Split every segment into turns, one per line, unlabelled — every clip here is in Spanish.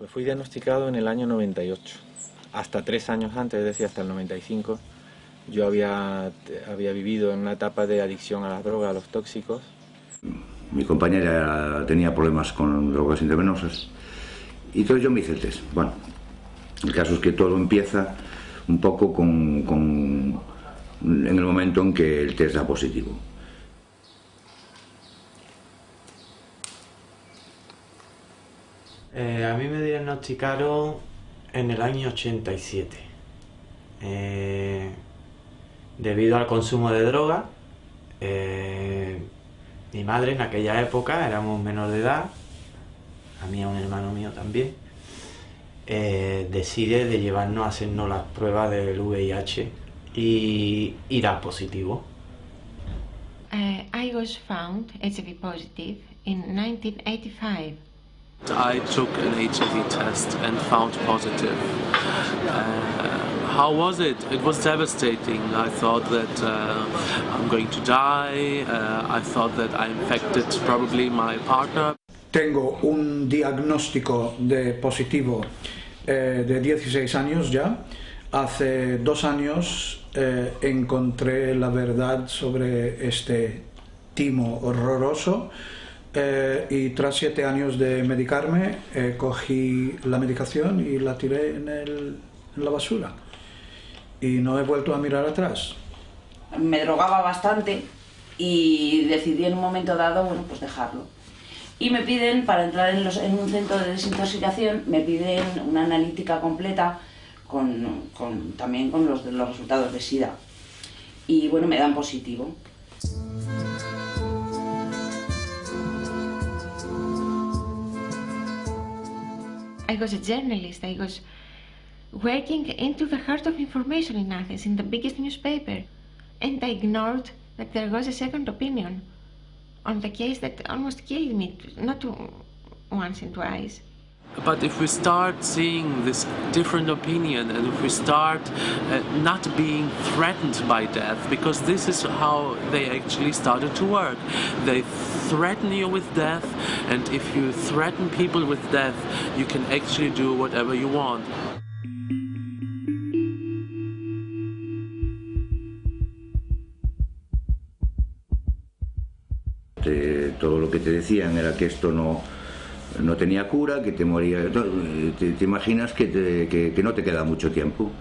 Pues fui diagnosticado en el año 98. Hasta 3 años antes, es decir, hasta el 95, yo había vivido en una etapa de adicción a las drogas, a los tóxicos.
Mi compañera tenía problemas con drogas intravenosas y entonces yo me hice el test. Bueno, el caso es que todo empieza un poco en el momento en que el test da positivo.
A mí me diagnosticaron en el año 87 debido al consumo de droga. Mi madre en aquella época, éramos menores de edad, a mí y a un hermano mío también, decide de llevarnos a hacernos las pruebas del VIH y da positivo.
I was found HIV positive in 1985.
I took an HIV test and found positive. How was it? It was devastating. I thought that I'm going to die. I thought that I infected probably my partner.
Tengo un diagnóstico de positivo de 16 años ya. Hace 2 años encontré la verdad sobre este timo horroroso. Y tras 7 años de medicarme, cogí la medicación y la tiré en la basura. Y no he vuelto a mirar atrás.
Me drogaba bastante y decidí en un momento dado, bueno, pues dejarlo. Y me piden, para entrar en un centro de desintoxicación, me piden una analítica completa también con los resultados de SIDA. Y bueno, me dan positivo.
I was a journalist. I was working into the heart of information in Athens, in the biggest newspaper. And I ignored that there was a second opinion on the case that almost killed me, not once and twice.
But if we start seeing this different opinion, and if we start not being threatened by death, because this is how they actually started to work. They threaten you with death, and if you threaten people with death, you can actually do whatever you want.
Todo lo que te decían era que esto no tenía cura, que te moría. Te imaginas que no te queda mucho tiempo.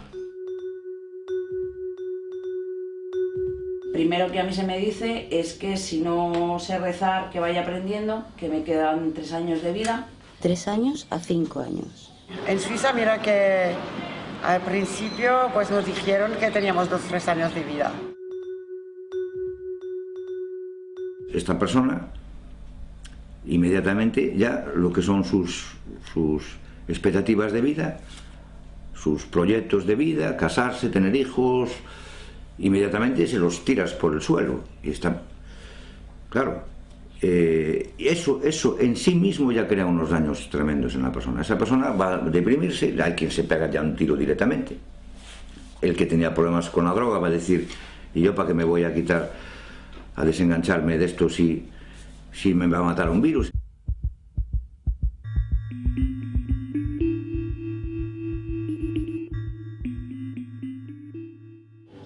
Primero que a mí se me dice es que si no sé rezar, que vaya aprendiendo, que me quedan 3 años de vida.
3 años a 5 años.
En Suiza, mira que al principio pues nos dijeron que teníamos 2-3 años de vida.
Esta persona, inmediatamente ya lo que son sus expectativas de vida, sus proyectos de vida, casarse, tener hijos, inmediatamente se los tiras por el suelo. Y está, claro, eso en sí mismo ya crea unos daños tremendos en la persona. Esa persona va a deprimirse, hay quien se pega ya un tiro directamente. El que tenía problemas con la droga va a decir, ¿y yo para qué me voy a quitar, a desengancharme de esto si me va a matar un virus?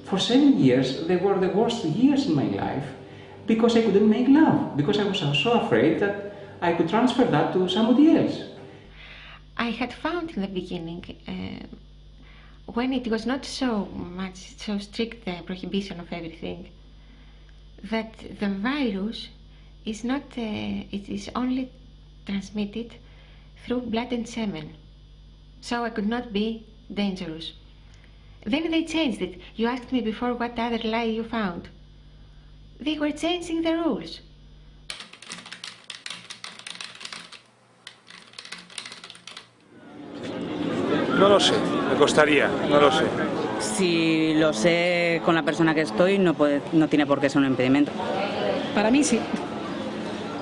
For 7 years, they were the worst years in my life because I couldn't make love, because I was so afraid that I could transfer that to somebody else.
I had found in the beginning, when it was not so strict the prohibition of everything, that the virus is not, it is only transmitted through blood and semen. So I could not be dangerous. Then they changed it. You asked me before what other lie you found. They were changing the rules.
No lo sé, me costaría, no lo sé.
Si lo sé con la persona que estoy, no tiene por qué ser un impedimento.
Para mí sí.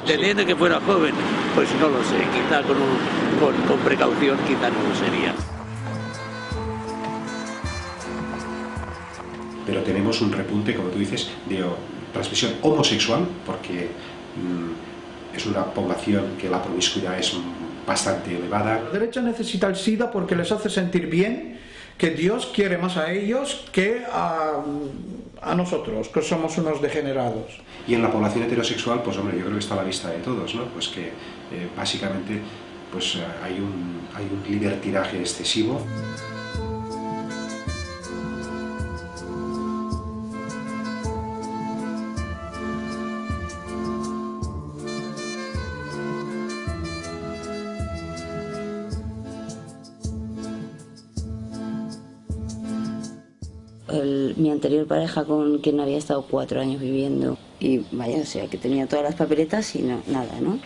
Teniendo que fuera joven, pues no lo sé, quizá con precaución quizá no lo sería.
Pero tenemos un repunte, como tú dices, de transmisión homosexual, porque
es una población que la promiscuidad es bastante elevada.
La derecha necesita el SIDA porque les hace sentir bien que Dios quiere más a ellos que a nosotros, que somos unos degenerados.
Y en la población heterosexual, pues hombre, yo creo que está a la vista de todos, ¿no? Pues que básicamente pues, hay un libertinaje excesivo.
Mi anterior pareja, con quien había estado 4 años viviendo, y vaya, o sea, que tenía todas las papeletas y no, nada, ¿no?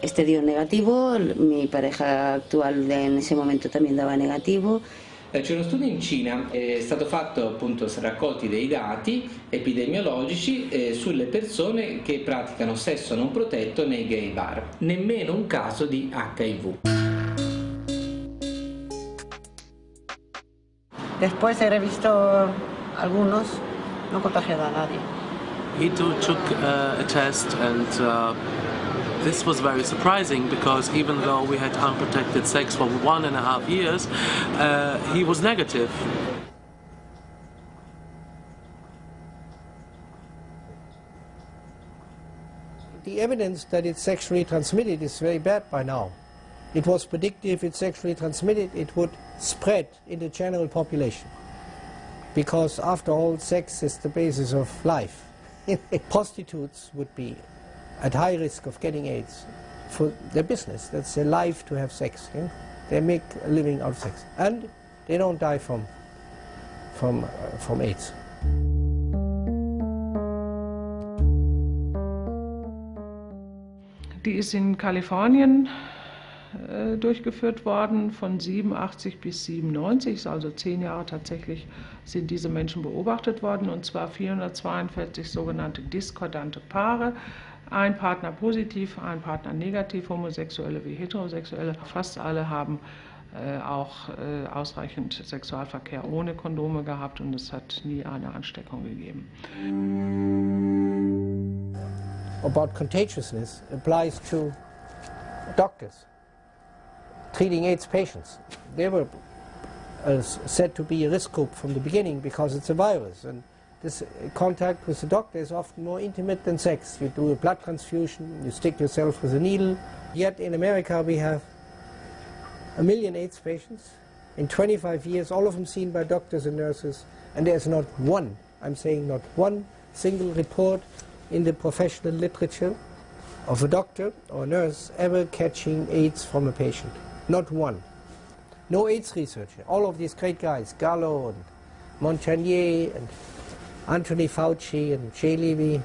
Este dio negativo, mi pareja actual en ese momento también daba negativo.
C'è uno studio in Cina, è stato fatto appunto, raccolti dei dati epidemiologici sulle persone che praticano sesso non protetto nei gay bar, nemmeno un caso di HIV.
Después he revisto algunos, no contagiado a nadie.
He took a test, and this was very surprising because even though we had unprotected sex for 1.5 years, he was negative.
The evidence that it's sexually transmitted is very bad by now. It was predicted if it's sexually transmitted, it would spread in the general population. Because after all, sex is the basis of life. Prostitutes would be at high risk of getting AIDS for their business. That's their life to have sex. Yeah? They make a living out of sex. And they don't die from AIDS.
Die ist in Kalifornien durchgeführt worden von 87 bis 97, also 10 Jahre tatsächlich sind diese Menschen beobachtet worden, und zwar 442 sogenannte diskordante Paare, ein Partner positiv, ein Partner negativ, Homosexuelle wie Heterosexuelle. Fast alle haben auch ausreichend Sexualverkehr ohne Kondome gehabt und es hat nie eine Ansteckung gegeben.
About contagiousness applies to doctors treating AIDS patients. They were said to be a risk group from the beginning because it's a virus, and this contact with the doctor is often more intimate than sex. You do a blood transfusion, you stick yourself with a needle. Yet in America we have 1 million AIDS patients in 25 years, all of them seen by doctors and nurses, and there's not one, I'm saying not one single report in the professional literature of a doctor or a nurse ever catching AIDS from a patient. Not one. No AIDS researcher. All of these great guys, Gallo and Montagnier and Anthony Fauci and Jay Levy,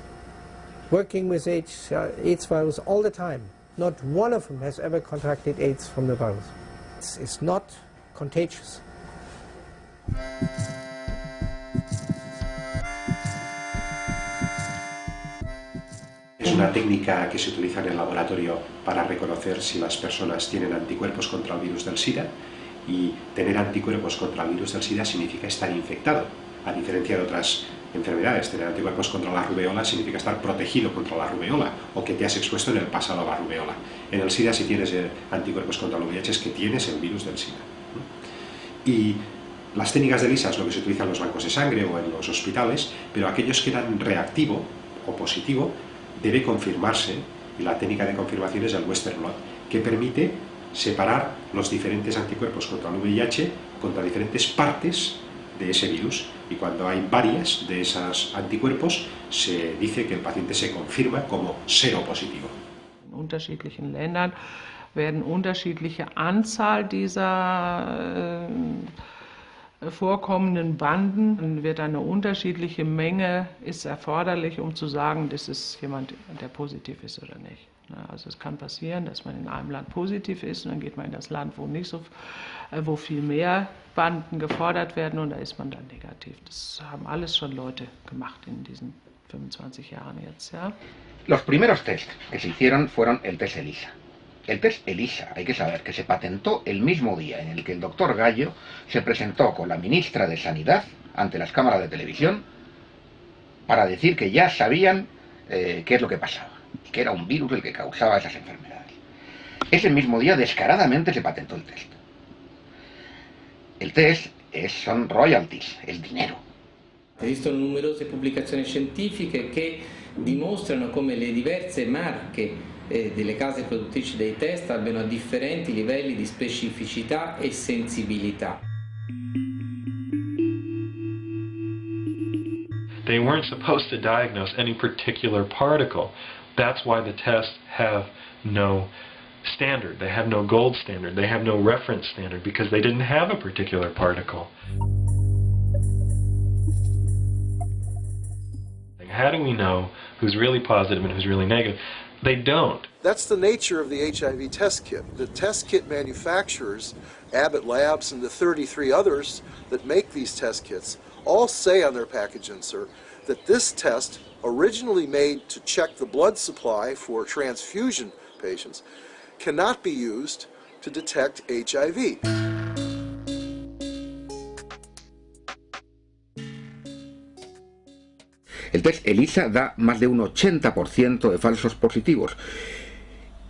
working with AIDS virus all the time. Not one of them has ever contracted AIDS from the virus. It's not contagious.
Es una técnica que se utiliza en el laboratorio para reconocer si las personas tienen anticuerpos contra el virus del SIDA, y tener anticuerpos contra el virus del SIDA significa estar infectado, a diferencia de otras enfermedades. Tener anticuerpos contra la rubeola significa estar protegido contra la rubeola o que te has expuesto en el pasado a la rubeola. En el SIDA, si tienes anticuerpos contra el VIH, es que tienes el virus del SIDA. Y las técnicas de ELISA es lo que se utiliza en los bancos de sangre o en los hospitales, pero aquellos que dan reactivo o positivo debe confirmarse, y la técnica de confirmación es el Western blot, que permite separar los diferentes anticuerpos contra el VIH contra diferentes partes de ese virus, y cuando hay varias de esos anticuerpos se dice que el paciente se confirma como seropositivo.
In unterschiedlichen Ländern werden unterschiedliche Anzahl dieser vorkommenden Banden, dann wird eine unterschiedliche Menge ist erforderlich, um zu sagen, das ist jemand, der positiv ist oder nicht. Also es kann passieren, dass man in einem Land positiv ist und dann geht man in das Land, wo viel mehr Banden gefordert werden, und da ist man dann negativ. Das haben alles schon Leute gemacht in diesen 25 Jahren jetzt. Ja.
Los primeros test que se hicieron fueron el test ELISA. El test ELISA, hay que saber que se patentó el mismo día en el que el doctor Gallo se presentó con la ministra de Sanidad ante las cámaras de televisión para decir que ya sabían qué es lo que pasaba. y que era un virus el que causaba esas enfermedades. Ese mismo día descaradamente se patentó el test. El test son royalties, el dinero.
Esistono numerose pubblicazioni scientifiche che dimostrano come le diverse marche delle case produttrici dei test abbiano differenti livelli di specificità e sensibilità.
They weren't supposed to diagnose any particular particle. That's why the tests have no standard. They have no gold standard. They have no reference standard because they didn't have a particular particle. How do we know who's really positive and who's really negative? They don't.
That's the nature of the HIV test kit. The test kit manufacturers, Abbott Labs and the 33 others that make these test kits, all say on their package insert that this test, originally made to check the blood supply for transfusion patients, cannot be used to detect HIV.
El test ELISA da más de un 80% de falsos positivos.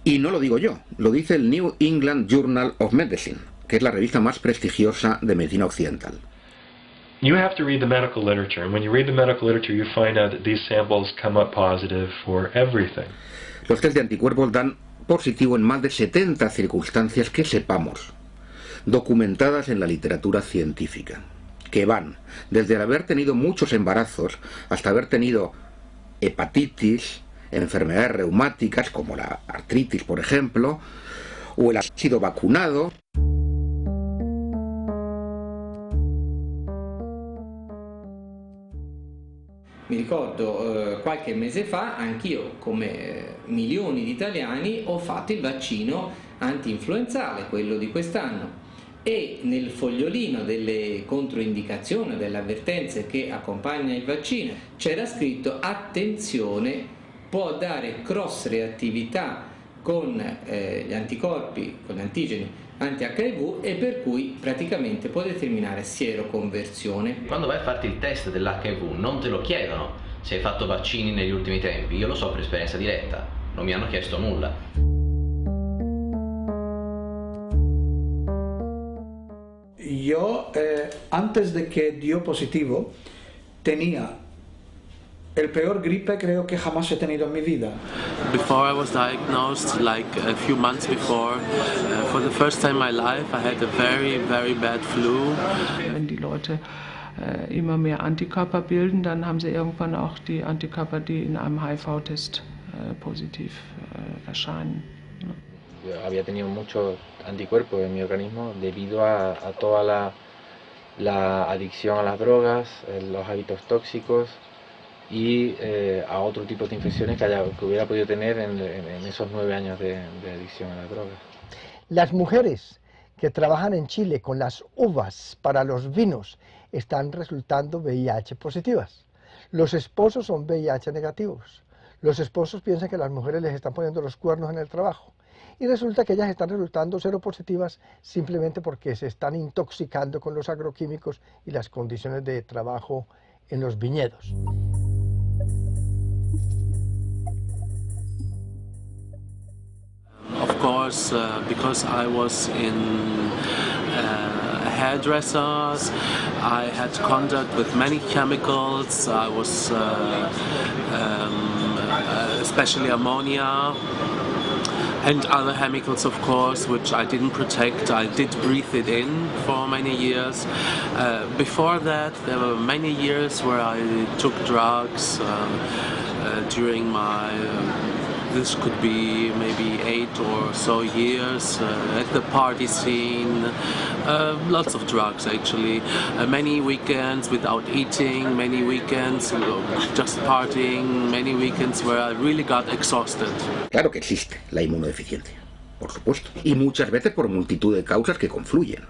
Y no lo digo yo, lo dice el New England Journal of Medicine, que es la revista más prestigiosa de medicina occidental.
You have to read the medical literature, and when you read the medical literature, you find out that these samples come up positive for everything.
Los test de anticuerpos dan positivo en más de 70 circunstancias que sepamos, documentadas en la literatura científica, que van desde el haber tenido muchos embarazos hasta haber tenido hepatitis, enfermedades reumáticas como la artritis, por ejemplo, o el haber sido vacunado.
Mi ricordo qualche mese fa anch'io, come milioni di italiani, ho fatto il vaccino anti-influenzale, quello di quest'anno, e nel fogliolino delle controindicazioni, delle avvertenze che accompagna il vaccino, c'era scritto: attenzione, può dare cross-reattività con gli anticorpi, con gli antigeni anti-HIV, e per cui praticamente può determinare sieroconversione.
Quando vai a farti il test dell'HIV non te lo chiedono se hai fatto vaccini negli ultimi tempi, io lo so per esperienza diretta, non mi hanno chiesto nulla.
Yo, antes de que dio positivo, tenía el peor gripe creo que jamás he tenido en mi vida.
Before I was diagnosed, like a few months before, for the first time in my life, I had a very, very bad flu.
Wenn die Leute immer mehr Antikörper bilden, dann haben sie irgendwann auch die Antikörper, die in einem HIV-Test positiv erscheinen.
Yo había tenido muchos anticuerpos en mi organismo debido a toda la adicción a las drogas, los hábitos tóxicos y a otro tipo de infecciones que hubiera podido tener en esos 9 años de adicción a las drogas.
Las mujeres que trabajan en Chile con las uvas para los vinos están resultando VIH positivas. Los esposos son VIH negativos. Los esposos piensan que las mujeres les están poniendo los cuernos en el trabajo. Y resulta que ellas están resultando seropositivas simplemente porque se están intoxicando con los agroquímicos y las condiciones de trabajo en los viñedos.
Of course, because I was in hairdressers, I had contact with many chemicals. I was especially ammonia and other chemicals, of course, which I didn't protect. I did breathe it in for many years. Before that, there were many years where I took drugs during my this could be maybe 8 or so years at the party scene. Lots of drugs actually. Many weekends without eating, many weekends just partying, many weekends where I really got exhausted.
Claro que existe la inmunodeficiencia, por supuesto, y muchas veces por multitud de causas que confluyen.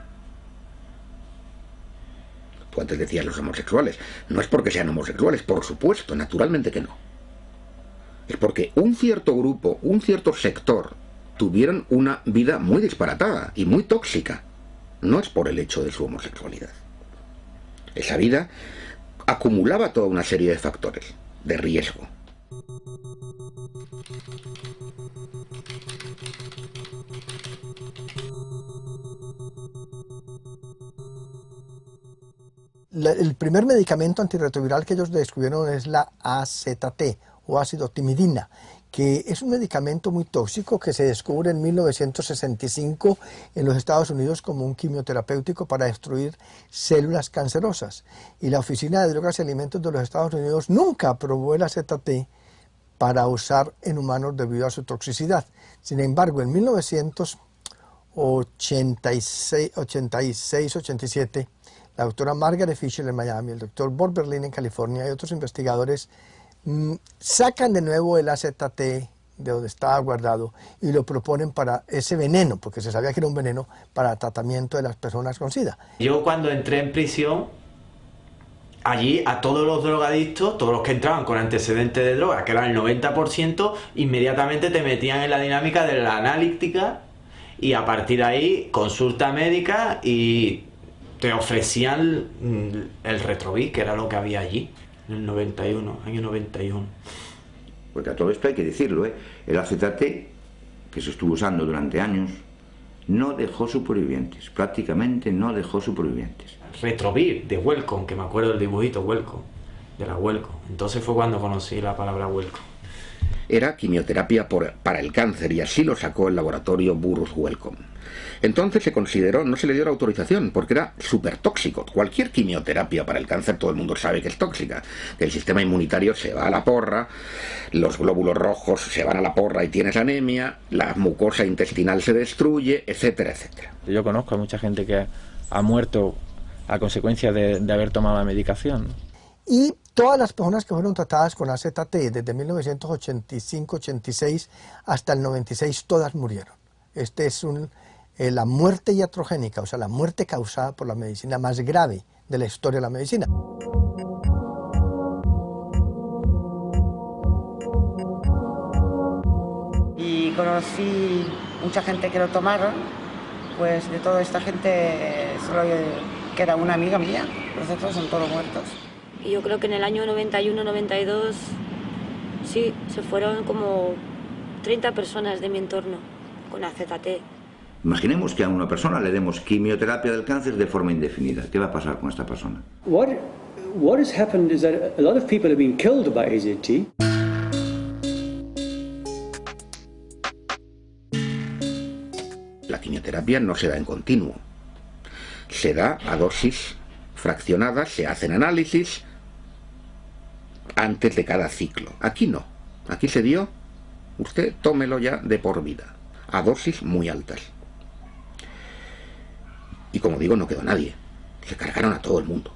Tú antes decías los homosexuales, no es porque sean homosexuales, por supuesto, naturalmente que no. Es porque un cierto grupo, un cierto sector, tuvieron una vida muy disparatada y muy tóxica. No es por el hecho de su homosexualidad. Esa vida acumulaba toda una serie de factores de riesgo.
El primer medicamento antirretroviral que ellos descubrieron es la AZT o ácido timidina, que es un medicamento muy tóxico que se descubre en 1965 en los Estados Unidos como un quimioterapéutico para destruir células cancerosas. Y la Oficina de Drogas y Alimentos de los Estados Unidos nunca aprobó el AZT para usar en humanos debido a su toxicidad. Sin embargo, en 1986-87, la doctora Margaret Fisher en Miami, el doctor Bob Berlin en California y otros investigadores sacan de nuevo el AZT de donde estaba guardado y lo proponen para ese veneno, porque se sabía que era un veneno para tratamiento de las personas con SIDA.
Yo cuando entré en prisión, allí a todos los drogadictos, todos los que entraban con antecedentes de droga, que eran el 90%, inmediatamente te metían en la dinámica de la analítica y a partir de ahí consulta médica y te ofrecían el Retrovis, que era lo que había allí. En el 91, año 91.
Porque a todo esto hay que decirlo, el AZT, que se estuvo usando durante años, no dejó supervivientes, prácticamente no dejó supervivientes.
Retrovir, de Wellcome, que me acuerdo del dibujito Wellcome, de la Wellcome. Entonces fue cuando conocí la palabra Wellcome.
Era quimioterapia para el cáncer y así lo sacó el laboratorio Burroughs Wellcome. Entonces se consideró, no se le dio la autorización porque era súper tóxico. Cualquier quimioterapia para el cáncer todo el mundo sabe que es tóxica, que el sistema inmunitario se va a la porra, los glóbulos rojos se van a la porra y tienes anemia, la mucosa intestinal se destruye, etcétera, etcétera.
Yo conozco a mucha gente que ha muerto a consecuencia de haber tomado la medicación.
Y todas las personas que fueron tratadas con AZT desde 1985-86 hasta el 96, todas murieron. Este es la muerte iatrogénica, o sea, la muerte causada por la medicina más grave de la historia de la medicina.
Y conocí mucha gente que lo tomaron, pues de toda esta gente solo queda una amiga mía, los otros son todos muertos.
Y yo creo que en el año 91-92, sí, se fueron como 30 personas de mi entorno con AZT.
Imaginemos que a una persona le demos quimioterapia del cáncer de forma indefinida. ¿Qué va a pasar con esta persona?
What has happened is that a lot of people have been killed by AZT.
La quimioterapia no se da en continuo. Se da a dosis fraccionadas, se hacen análisis antes de cada ciclo. Aquí no. Aquí se dio, usted tómelo ya de por vida, a dosis muy altas. Y como digo, no quedó nadie. Se cargaron a todo el mundo.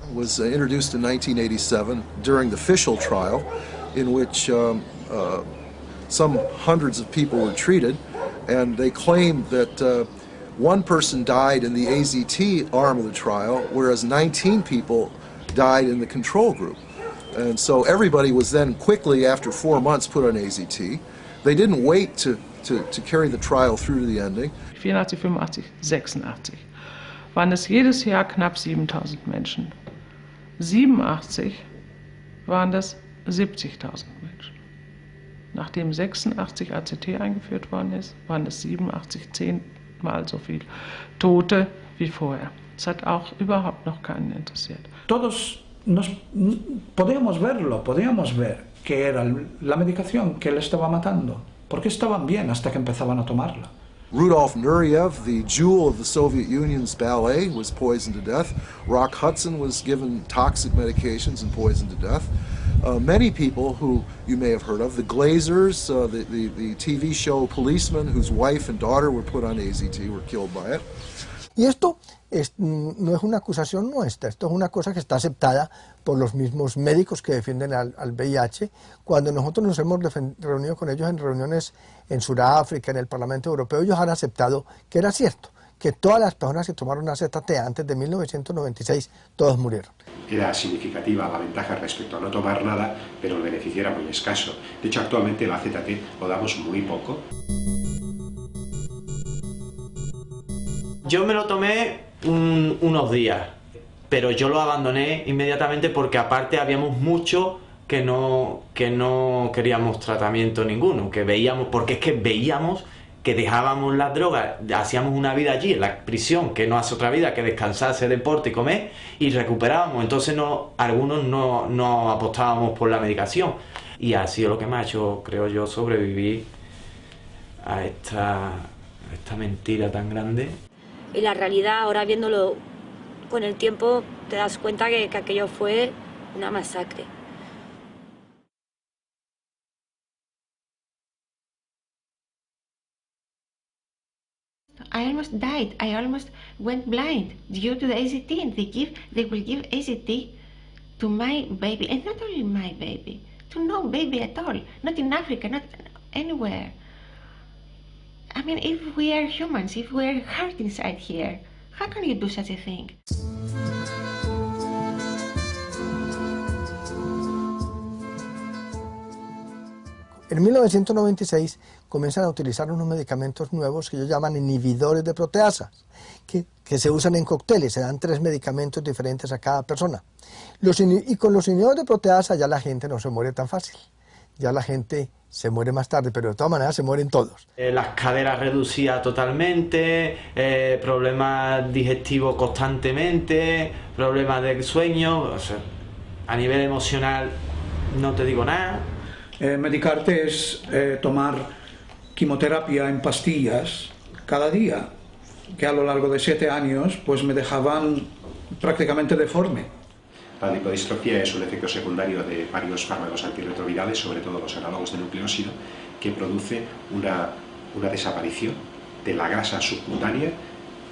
It was introduced in 1987 during the Fischel trial, in which some hundreds of people were treated, and they claimed that one person died in the AZT arm of the trial, whereas 19 people died in the control group. And so everybody was then quickly, after 4 months, put on AZT. They didn't wait to carry the trial through to the ending.
84, 85, 86 waren es jedes Jahr knapp 7.000 Menschen. 87 waren das 70.000 Menschen. Nachdem 86 AZT eingeführt worden ist, waren es 87 10-mal so viel Tote wie vorher. Es hat auch überhaupt noch keinen interessiert.
Todos podíamos ver que era la medicación que le estaba matando. ¿Por qué estaban bien hasta que empezaban a tomarla?
Rudolf Nureyev, the jewel of the Soviet Union's ballet, was poisoned to death. Rock Hudson was given toxic medications and poisoned to death. Many people who you may have heard of, the Glazers, the TV show Policeman, whose wife and daughter were put on AZT, were killed by it.
Y esto no es una acusación nuestra, esto es una cosa que está aceptada por los mismos médicos que defienden al VIH. Cuando nosotros nos hemos reunido con ellos en reuniones en Sudáfrica, en el Parlamento Europeo, ellos han aceptado que era cierto, que todas las personas que tomaron AZT antes de 1996, todos murieron.
Era significativa la ventaja respecto a no tomar nada, pero el beneficio era muy escaso. De hecho, actualmente el AZT lo damos muy poco.
Yo me lo tomé unos días, pero yo lo abandoné inmediatamente porque aparte habíamos muchos que no queríamos tratamiento ninguno, porque es que veíamos que dejábamos las drogas, hacíamos una vida allí en la prisión, que no hace otra vida que descansar, hacer deporte y comer, y recuperábamos. Entonces algunos no apostábamos por la medicación, y ha sido lo que me ha hecho, creo yo, sobrevivir a esta mentira tan grande.
Y la realidad, ahora viéndolo con el tiempo, te das cuenta que aquello fue una masacre.
I almost died. I almost went blind due to the AZT. They will give AZT to my baby, and not only my baby, to no baby at all. Not in Africa, not anywhere. I mean, if we are humans, if we are hurt inside here, how can you do such a thing?
En 1996 comienzan a utilizar unos medicamentos nuevos que ellos llaman inhibidores de proteasas, que se usan en cócteles, se dan 3 medicamentos diferentes a cada persona. Y con los inhibidores de proteasa ya la gente no se muere tan fácil, ya la gente se muere más tarde, pero de todas maneras se mueren todos.
Las caderas reducidas totalmente, problemas digestivos constantemente, problemas del sueño, o sea, a nivel emocional no te digo nada.
Medicarte es tomar quimioterapia en pastillas cada día, que a lo largo de 7 años pues me dejaban prácticamente deforme.
La lipodistrofia es un efecto secundario de varios fármacos antirretrovirales, sobre todo los análogos de nucleósido, que produce una desaparición de la grasa subcutánea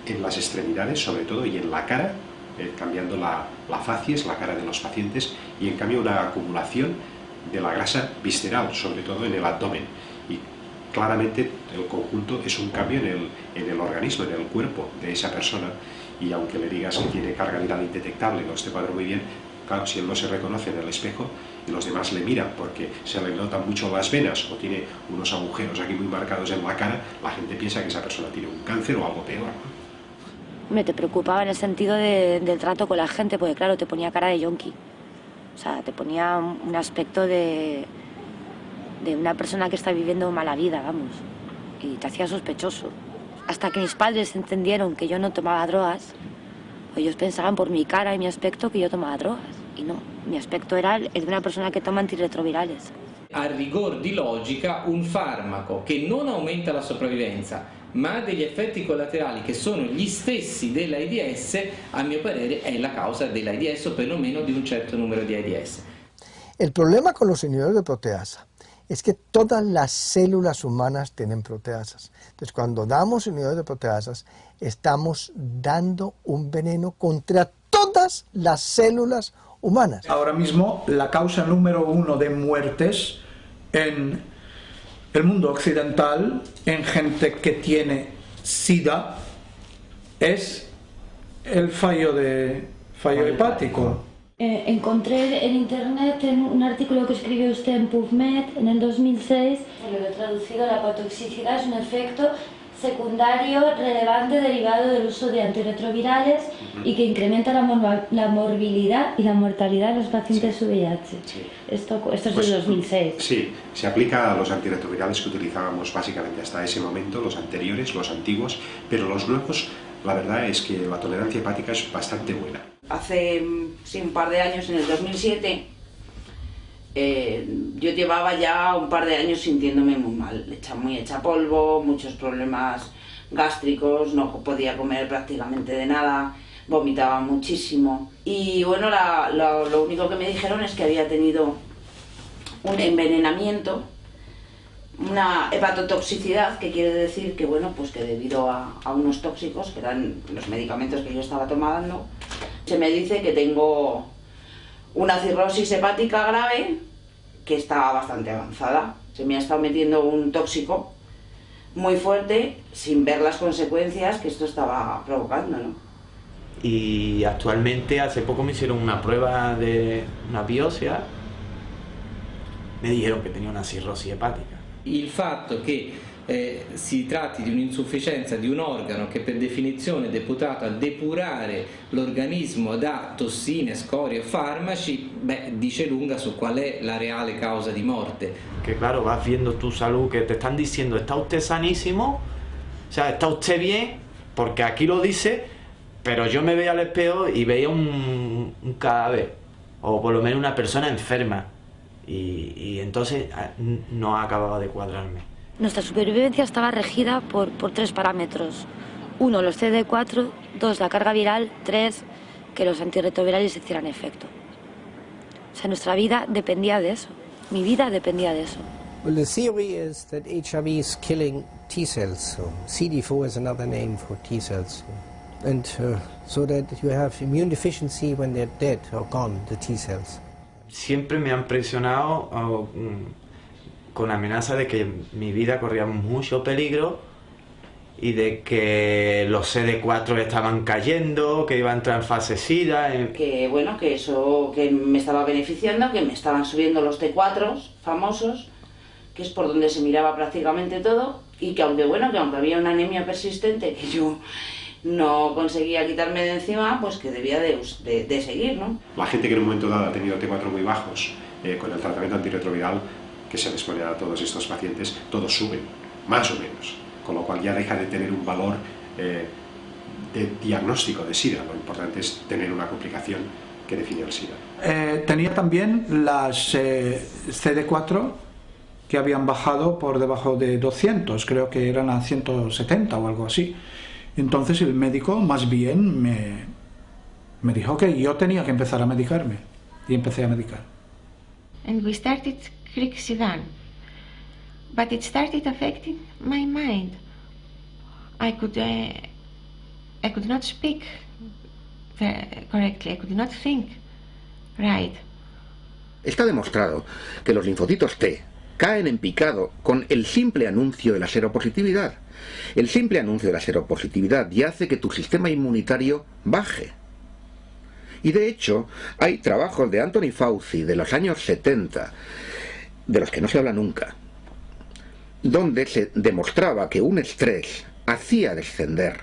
en las extremidades, sobre todo, y en la cara, cambiando la facies, la cara de los pacientes, y en cambio una acumulación de la grasa visceral, sobre todo en el abdomen. Y claramente el conjunto es un cambio en el organismo, en el cuerpo de esa persona, y aunque le digas que tiene carga viral indetectable, no esté cuadro muy bien, claro, si él no se reconoce en el espejo y los demás le miran porque se le notan mucho las venas o tiene unos agujeros aquí muy marcados en la cara, la gente piensa que esa persona tiene un cáncer o algo peor, ¿no?
Me te preocupaba en el sentido del trato con la gente, porque claro, te ponía cara de yonki. O sea, te ponía un aspecto de una persona que está viviendo mala vida, vamos, y te hacía sospechoso. Hasta que mis padres entendieron que yo no tomaba drogas, ellos pensaban por mi cara y mi aspecto que yo tomaba drogas, y no, mi aspecto era el de una persona che toma antirretrovirales.
A rigor di logica, un farmaco che non aumenta la sopravvivenza, ma ha degli effetti collaterali che sono gli stessi dell'AIDS, a mio parere è la causa dell'AIDS o perlomeno di un certo numero di AIDS.
El problema con los inhibidores de proteasa es que todas las células humanas tienen proteasas. Entonces, cuando damos inhibidores de proteasas, estamos dando un veneno contra todas las células humanas.
Ahora mismo, la causa número 1 de muertes en el mundo occidental, en gente que tiene SIDA, es el fallo hepático.
Encontré en internet un artículo que escribió usted en PubMed en el 2006. Lo he traducido: la hepatotoxicidad es un efecto secundario relevante derivado del uso de antirretrovirales y que incrementa la morbilidad y la mortalidad en los pacientes VIH.
Sí.
Esto es del 2006.
Sí, se aplica a los antirretrovirales que utilizábamos básicamente hasta ese momento, los anteriores, los antiguos, pero los nuevos, la verdad es que la tolerancia hepática es bastante buena.
Hace un par de años, en el 2007, yo llevaba ya un par de años sintiéndome muy mal, muy hecha polvo, muchos problemas gástricos, no podía comer prácticamente de nada, vomitaba muchísimo. Y bueno, lo único que me dijeron es que había tenido un envenenamiento, una hepatotoxicidad, que quiere decir que, bueno, pues que debido a unos tóxicos, que eran los medicamentos que yo estaba tomando, se me dice que tengo una cirrosis hepática grave que está bastante avanzada. Se me ha estado metiendo un tóxico muy fuerte sin ver las consecuencias que esto estaba provocando, ¿no?
Y actualmente, hace poco me hicieron una prueba de una biopsia, me dijeron que tenía una cirrosis hepática.
Il fatto che si tratti di un'insufficienza di un organo che per definizione è deputato a depurare l'organismo da tossine, scorie o farmaci, dice lunga su cuál es la real causa di muerte.
Que claro, vas viendo tu salud, que te están diciendo, está usted sanísimo, o sea, está usted bien, porque aquí lo dice, pero yo me veía al espejo y veía un cadáver, o por lo menos una persona enferma, y entonces no acababa de cuadrarme.
Nuestra supervivencia estaba regida por 3 parámetros. 1, los CD4, 2, la carga viral, 3, que los antirretrovirales hicieran efecto. O sea, nuestra vida dependía de eso. Mi vida dependía de eso.
Well, the theory is that HIV is killing T cells. So CD4 is another name for T cells. And so that you have immune deficiency when they're dead or gone, the T cells.
Siempre me han presionado con amenaza de que mi vida corría mucho peligro y de que los CD4 estaban cayendo, que iba a entrar en fase SIDA.
Que bueno, que eso que me estaba beneficiando, que me estaban subiendo los T4 famosos, que es por donde se miraba prácticamente todo, y que aunque había una anemia persistente que yo no conseguía quitarme de encima, pues que debía de seguir, ¿no?
La gente que en un momento dado ha tenido T4 muy bajos, con el tratamiento antirretroviral que se les pone a todos estos pacientes, todos suben, más o menos, con lo cual ya deja de tener un valor de diagnóstico de SIDA. Lo importante es tener una complicación que define el SIDA.
Tenía también las CD4 que habían bajado por debajo de 200, creo que eran a 170 o algo así. Entonces el médico más bien me dijo que yo tenía que empezar a medicarme, y empecé a medicar.
And we started Crixidan, but it started affecting my mind. I could not speak correctly, I could not think right.
Está demostrado que los linfocitos T caen en picado con el simple anuncio de la seropositividad. El simple anuncio de la seropositividad ya hace que tu sistema inmunitario baje. Y de hecho, hay trabajos de Anthony Fauci de los años 70, de los que no se habla nunca, donde se demostraba que un estrés hacía descender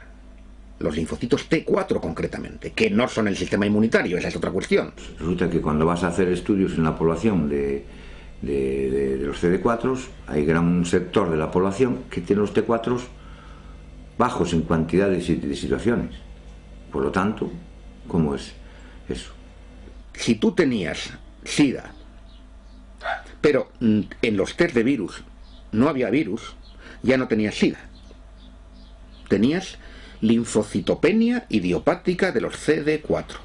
los linfocitos T4 concretamente, que no son el sistema inmunitario, esa es otra cuestión.
Resulta que cuando vas a hacer estudios en la población de los CD4, hay gran sector de la población que tiene los T4 bajos en cantidad de situaciones. Por lo tanto, ¿cómo es eso?
Si tú tenías SIDA, pero en los test de virus no había virus, ya no tenías SIDA. Tenías linfocitopenia idiopática de los CD4.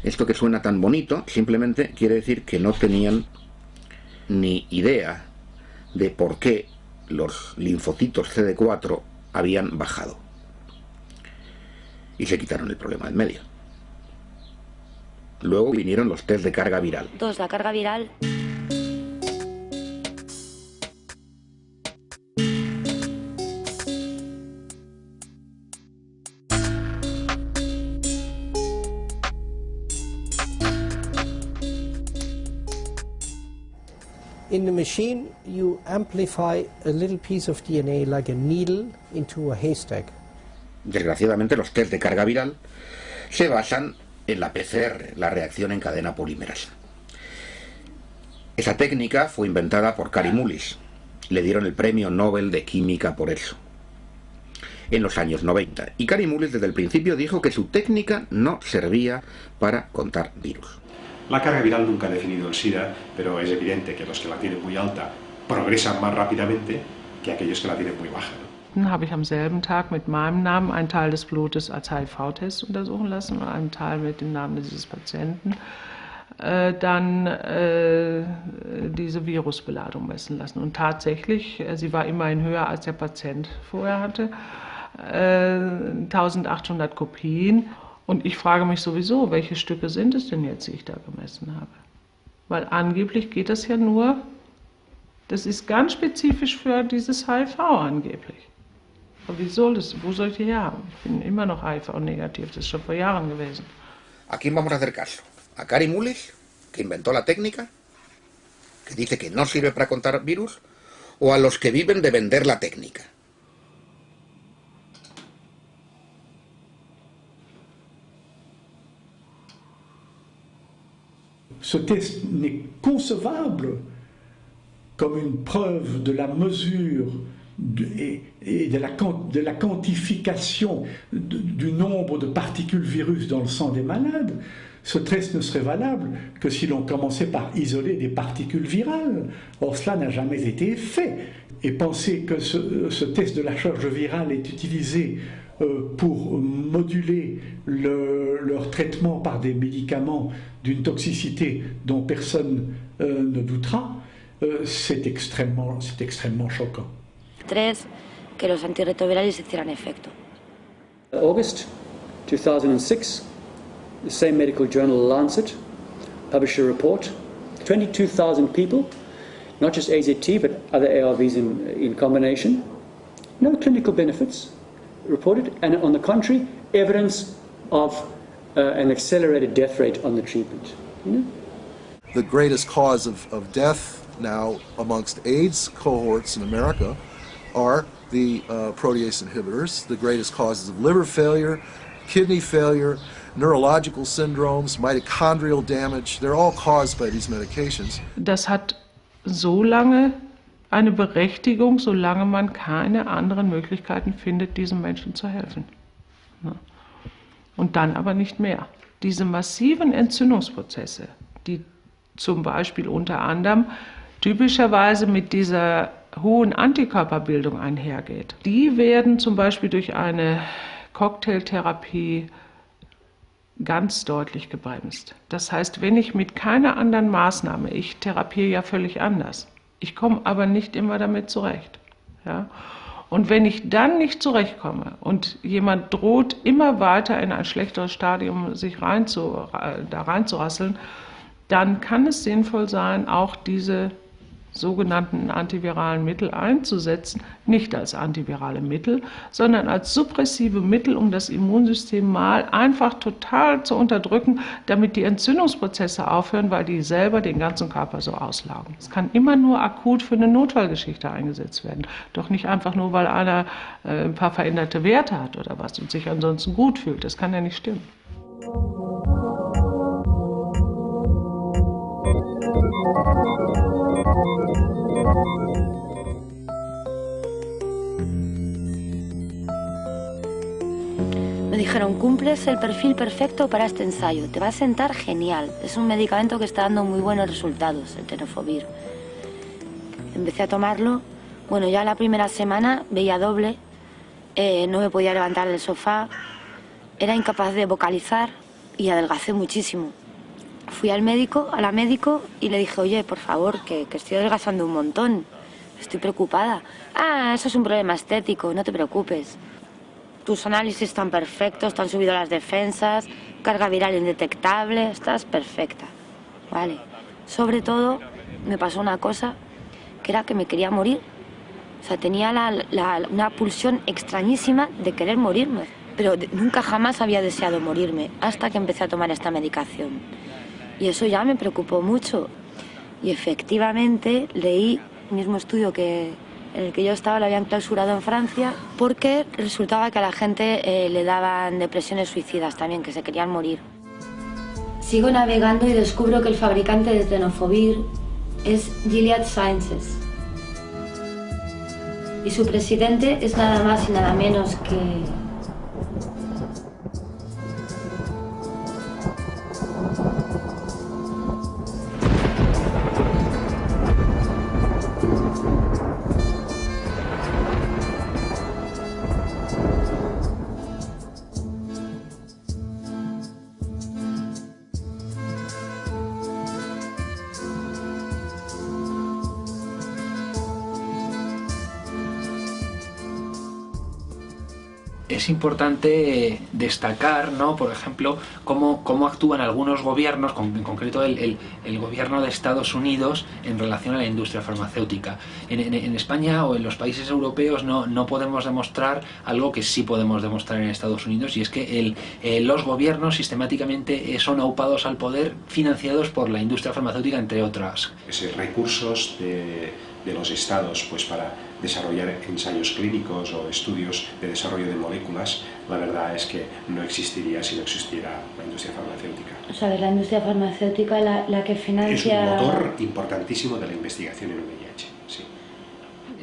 Esto que suena tan bonito simplemente quiere decir que no tenían ni idea de por qué los linfocitos CD4 habían bajado. Y se quitaron el problema del medio. Luego vinieron los test de carga viral.
2, la carga viral.
In the machine, you amplify a little piece of DNA like a needle into a haystack.
Desgraciadamente, los test de carga viral se basan en la PCR, la reacción en cadena polimerasa. Esa técnica fue inventada por Kary Mullis. Le dieron el premio Nobel de Química por eso, en los años 90. Y Kary Mullis desde el principio dijo que su técnica no servía para contar virus.
La carga viral nunca ha definido el SIDA, pero es evidente que los que la tienen muy alta progresan más rápidamente que aquellos que la tienen muy baja.
Dann habe ich am selben Tag mit meinem Namen einen Teil des Blutes als HIV-Test untersuchen lassen und einen Teil mit dem Namen dieses Patienten diese Virusbeladung messen lassen. Und tatsächlich, sie war immerhin höher als der Patient vorher hatte, 1800 Kopien. Und ich frage mich sowieso, welche Stücke sind es denn jetzt, die ich da gemessen habe? Weil angeblich geht das ja nur, das ist ganz spezifisch für dieses HIV angeblich. Aber wie soll das, wo soll ich die her haben? Ich bin immer noch HIV-negativ, das ist schon vor Jahren gewesen.
¿A quién vamos a hacer caso? ¿A Kary Mullis, que inventó la técnica, que dice que no sirve para contar virus? o a los que viven de vender la técnica.
Ce test n'est concevable comme une preuve de la mesure et de la quantification du nombre de particules virus dans le sang des malades. Ce test ne serait valable que si l'on commençait par isoler des particules virales. Or, cela n'a jamais été fait. Et penser que ce test de la charge virale est utilisé pour moduler leur traitement par des médicaments d'une toxicité dont personne ne doutera, c'est extrêmement choquant.
3, que los antirretrovirales hicieran efecto.
August 2006, the same medical journal Lancet published a report. 22,000 people, not just AZT but other ARVs in combination, no clinical benefits reported, and on the contrary, evidence of an accelerated death rate on the treatment.
The greatest cause of death now amongst AIDS cohorts in America are the protease inhibitors. The greatest causes of liver failure, kidney failure, neurological syndromes, mitochondrial damage, they're all caused by these medications.
Das hat so lange eine Berechtigung, solange man keine anderen Möglichkeiten findet, diesen Menschen zu helfen. Und dann aber nicht mehr. Diese massiven Entzündungsprozesse, die zum Beispiel unter anderem typischerweise mit dieser hohen Antikörperbildung einhergeht, die werden zum Beispiel durch eine Cocktailtherapie ganz deutlich gebremst. Das heißt, wenn ich mit keiner anderen Maßnahme, ich therapiere ja völlig anders, ich komme aber nicht immer damit zurecht. Ja? Und wenn ich dann nicht zurechtkomme und jemand droht immer weiter in ein schlechteres Stadium sich reinzurasseln, dann kann es sinnvoll sein, auch diese sogenannten antiviralen Mittel einzusetzen, nicht als antivirale Mittel, sondern als suppressive Mittel, um das Immunsystem mal einfach total zu unterdrücken, damit die Entzündungsprozesse aufhören, weil die selber den ganzen Körper so auslaugen. Es kann immer nur akut für eine Notfallgeschichte eingesetzt werden, doch nicht einfach nur, weil einer ein paar veränderte Werte hat oder was und sich ansonsten gut fühlt. Das kann ja nicht stimmen.
Me dijeron, cumples el perfil perfecto para este ensayo, te va a sentar genial. Es un medicamento que está dando muy buenos resultados, el tenofovir. Empecé a tomarlo, bueno, ya la primera semana veía doble, no me podía levantar del sofá, era incapaz de vocalizar y adelgacé muchísimo. Fui al médico, a la médico, y le dije, oye, por favor, que estoy adelgazando un montón, estoy preocupada. Ah, eso es un problema estético, no te preocupes. Tus análisis están perfectos, te han subido las defensas, carga viral indetectable, estás perfecta. Vale. Sobre todo, me pasó una cosa, que era que me quería morir. O sea, tenía una pulsión extrañísima de querer morirme. Pero nunca jamás había deseado morirme, hasta que empecé a tomar esta medicación. Y eso ya me preocupó mucho. Y efectivamente leí el mismo estudio en el que yo estaba, lo habían clausurado en Francia, porque resultaba que a la gente le daban depresiones suicidas también, que se querían morir. Sigo navegando y descubro que el fabricante de tenofovir es Gilead Sciences. Y su presidente es nada más y nada menos que
es importante destacar, ¿no?, por ejemplo, cómo actúan algunos gobiernos, en concreto el gobierno de Estados Unidos, en relación a la industria farmacéutica. En España o en los países europeos no podemos demostrar algo que sí podemos demostrar en Estados Unidos, y es que los gobiernos sistemáticamente son aupados al poder, financiados por la industria farmacéutica, entre otras.
Recursos de de los estados pues para desarrollar ensayos clínicos o estudios de desarrollo de moléculas, la verdad es que no existiría si no existiera la industria farmacéutica.
O sea, es la industria farmacéutica la que financia...
Es un motor importantísimo de la investigación en VIH, sí.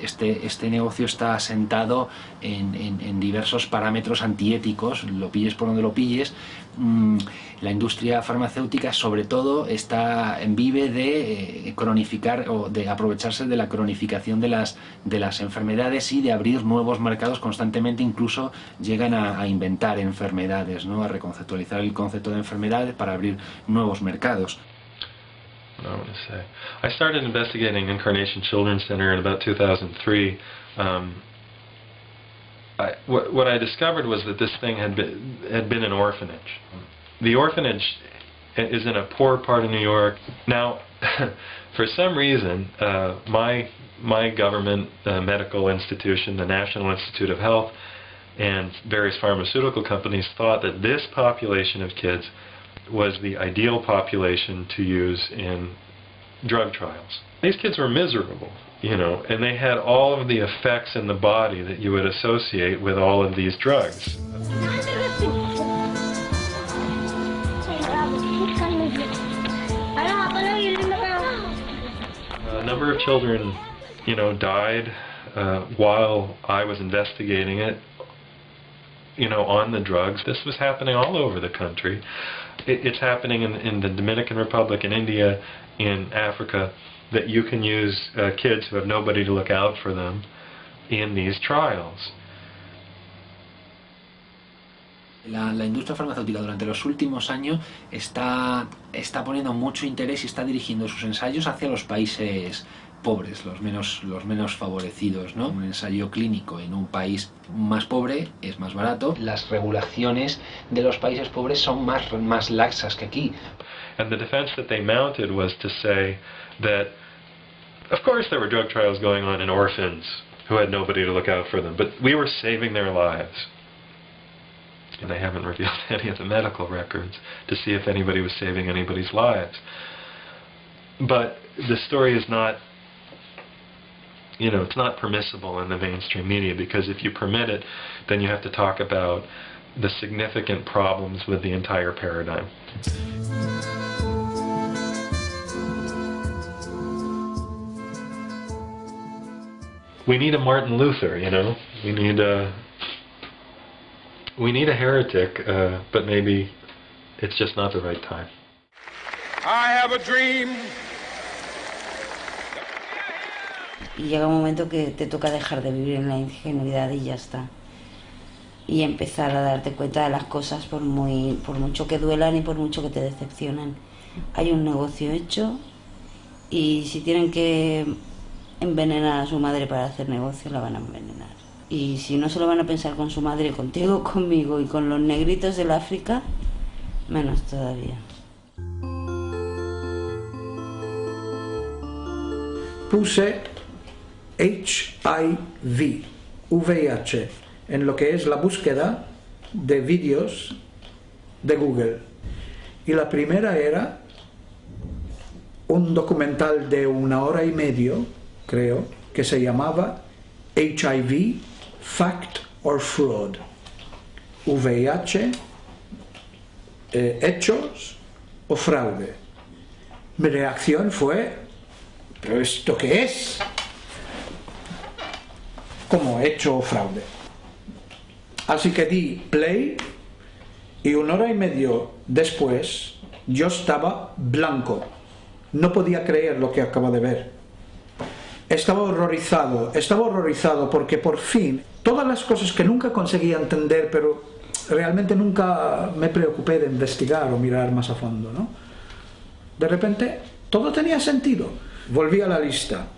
Este negocio está asentado en diversos parámetros antiéticos, lo pilles por donde lo pilles. La industria farmacéutica sobre todo vive de cronificar o de aprovecharse de la cronificación de las enfermedades y de abrir nuevos mercados constantemente. Incluso llegan a inventar enfermedades, ¿no? A reconceptualizar el concepto de enfermedades para abrir nuevos mercados.
I want to say. I started investigating Incarnation Children's Center in about 2003. What I discovered was that this thing had been an orphanage. The orphanage is in a poor part of New York. Now, for some reason, my government medical institution, the National Institute of Health, and various pharmaceutical companies thought that this population of kids was the ideal population to use in drug trials. These kids were miserable, you know, and they had all of the effects in the body that you would associate with all of these drugs. A number of children, you know, died while I was investigating it, you know, on the drugs. This was happening all over the country. It's happening in the Dominican Republic, in India, in Africa, that you can use kids who have nobody to look out for them in these trials.
La industria farmacéutica durante los últimos años está poniendo mucho interés y está dirigiendo sus ensayos hacia los países pobres, los menos favorecidos, ¿no? Un ensayo clínico en un país más pobre es más barato. Las regulaciones de los países pobres son más laxas que aquí.
And the defense that they mounted was to say that, of course there were drug trials going on in orphans who had nobody to look out for them, but we were saving their lives. And they haven't revealed any of the medical records to see if anybody was saving anybody's lives. But the story is not, you know, it's not permissible in the mainstream media, because if you permit it, then you have to talk about the significant problems with the entire paradigm. We need a Martin Luther, you know. We need a heretic, but maybe it's just not the right time.
I have a dream.
Y llega un momento que te toca dejar de vivir en la ingenuidad y ya está. Y empezar a darte cuenta de las cosas por mucho que duelan y por mucho que te decepcionan. Hay un negocio hecho y si tienen que envenenar a su madre para hacer negocio, la van a envenenar. Y si no se lo van a pensar con su madre, contigo, conmigo y con los negritos del África, menos todavía.
Puse HIV, VIH, en lo que es la búsqueda de vídeos de Google. Y la primera era un documental de 1 hora y media, creo, que se llamaba HIV, Fact or Fraud. VIH, hechos o fraude. Mi reacción fue, ¿pero esto qué es? Como hecho o fraude. Así que di play y 1 hora y media después yo estaba blanco. No podía creer lo que acaba de ver. Estaba horrorizado porque por fin todas las cosas que nunca conseguía entender, pero realmente nunca me preocupé de investigar o mirar más a fondo, ¿no? De repente todo tenía sentido. Volví a la lista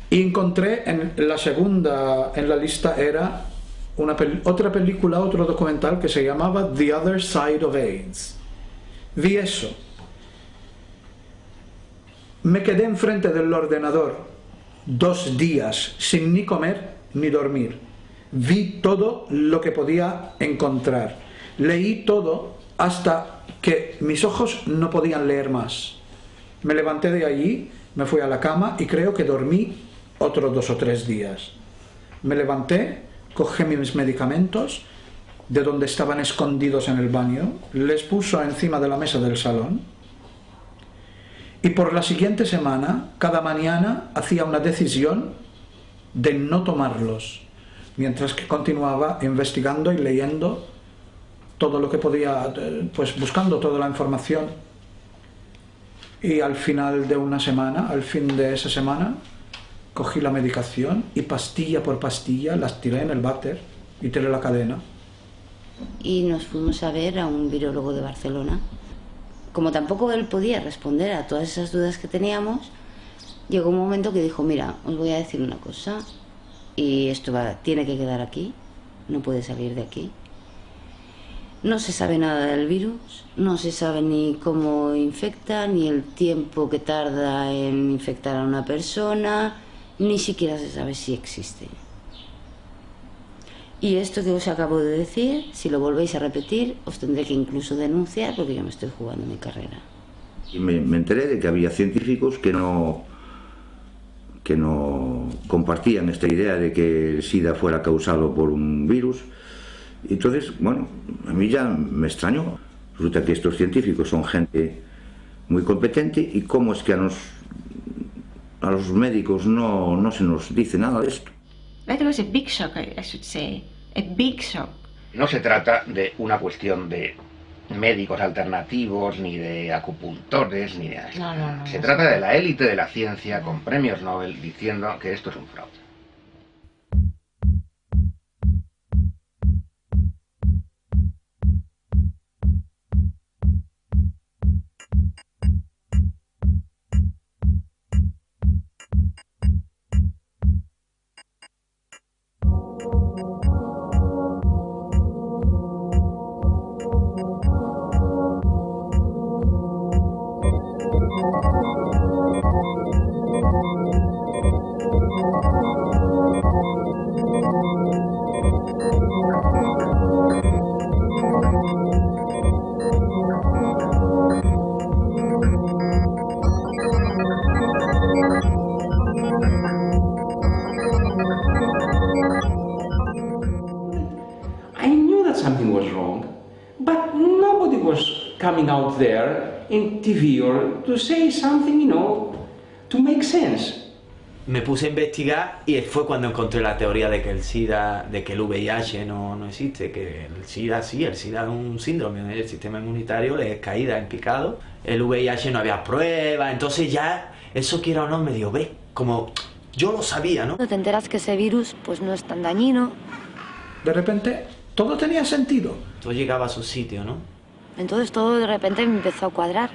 y encontré en la segunda en la lista era otra película, otro documental que se llamaba The Other Side of AIDS. Vi eso. Me quedé enfrente del ordenador 2 días sin ni comer ni dormir. Vi todo lo que podía encontrar. Leí todo hasta que mis ojos no podían leer más. Me levanté de allí Me fui a la cama y creo que dormí otros 2 o 3 días. Me levanté, cogí mis medicamentos de donde estaban escondidos en el baño, les puso encima de la mesa del salón y por la siguiente semana, cada mañana, hacía una decisión de no tomarlos, mientras que continuaba investigando y leyendo todo lo que podía, pues buscando toda la información. Y al final de una semana, al fin de esa semana, cogí la medicación y pastilla por pastilla las tiré en el váter y tiré la cadena.
Y nos fuimos a ver a un virólogo de Barcelona. Como tampoco él podía responder a todas esas dudas que teníamos, llegó un momento que dijo, mira, os voy a decir una cosa, y esto tiene que quedar aquí, no puede salir de aquí. No se sabe nada del virus, no se sabe ni cómo infecta, ni el tiempo que tarda en infectar a una persona, ni siquiera se sabe si existe. Y esto que os acabo de decir, si lo volvéis a repetir, os tendré que incluso denunciar porque yo me estoy jugando mi carrera.
Y me enteré de que había científicos que no compartían esta idea de que el SIDA fuera causado por un virus. Entonces, bueno, a mí ya me extrañó. Resulta que estos científicos son gente muy competente y cómo es que a los médicos no se nos dice nada de esto.
That was a big shock, I should say. A big shock.
No se trata de una cuestión de médicos alternativos, ni de acupuntores, ni de...
No.
Se trata de la élite de la ciencia con premios Nobel diciendo que esto es un fraude.
Coming out there in TV or to say something, you know, to make sense.
Me puse a investigar y fue cuando encontré la teoría de que el SIDA, de que el VIH no existe, que el SIDA sí, el SIDA es un síndrome del sistema inmunitario, le es caída en picado, el VIH no había pruebas, entonces ya eso quiera o no me dio, ve, como yo lo sabía, ¿no?
Te enteras que ese virus pues no es tan dañino.
De repente todo tenía sentido.
Todo llegaba a su sitio, ¿no?
Entonces todo de repente me empezó a cuadrar.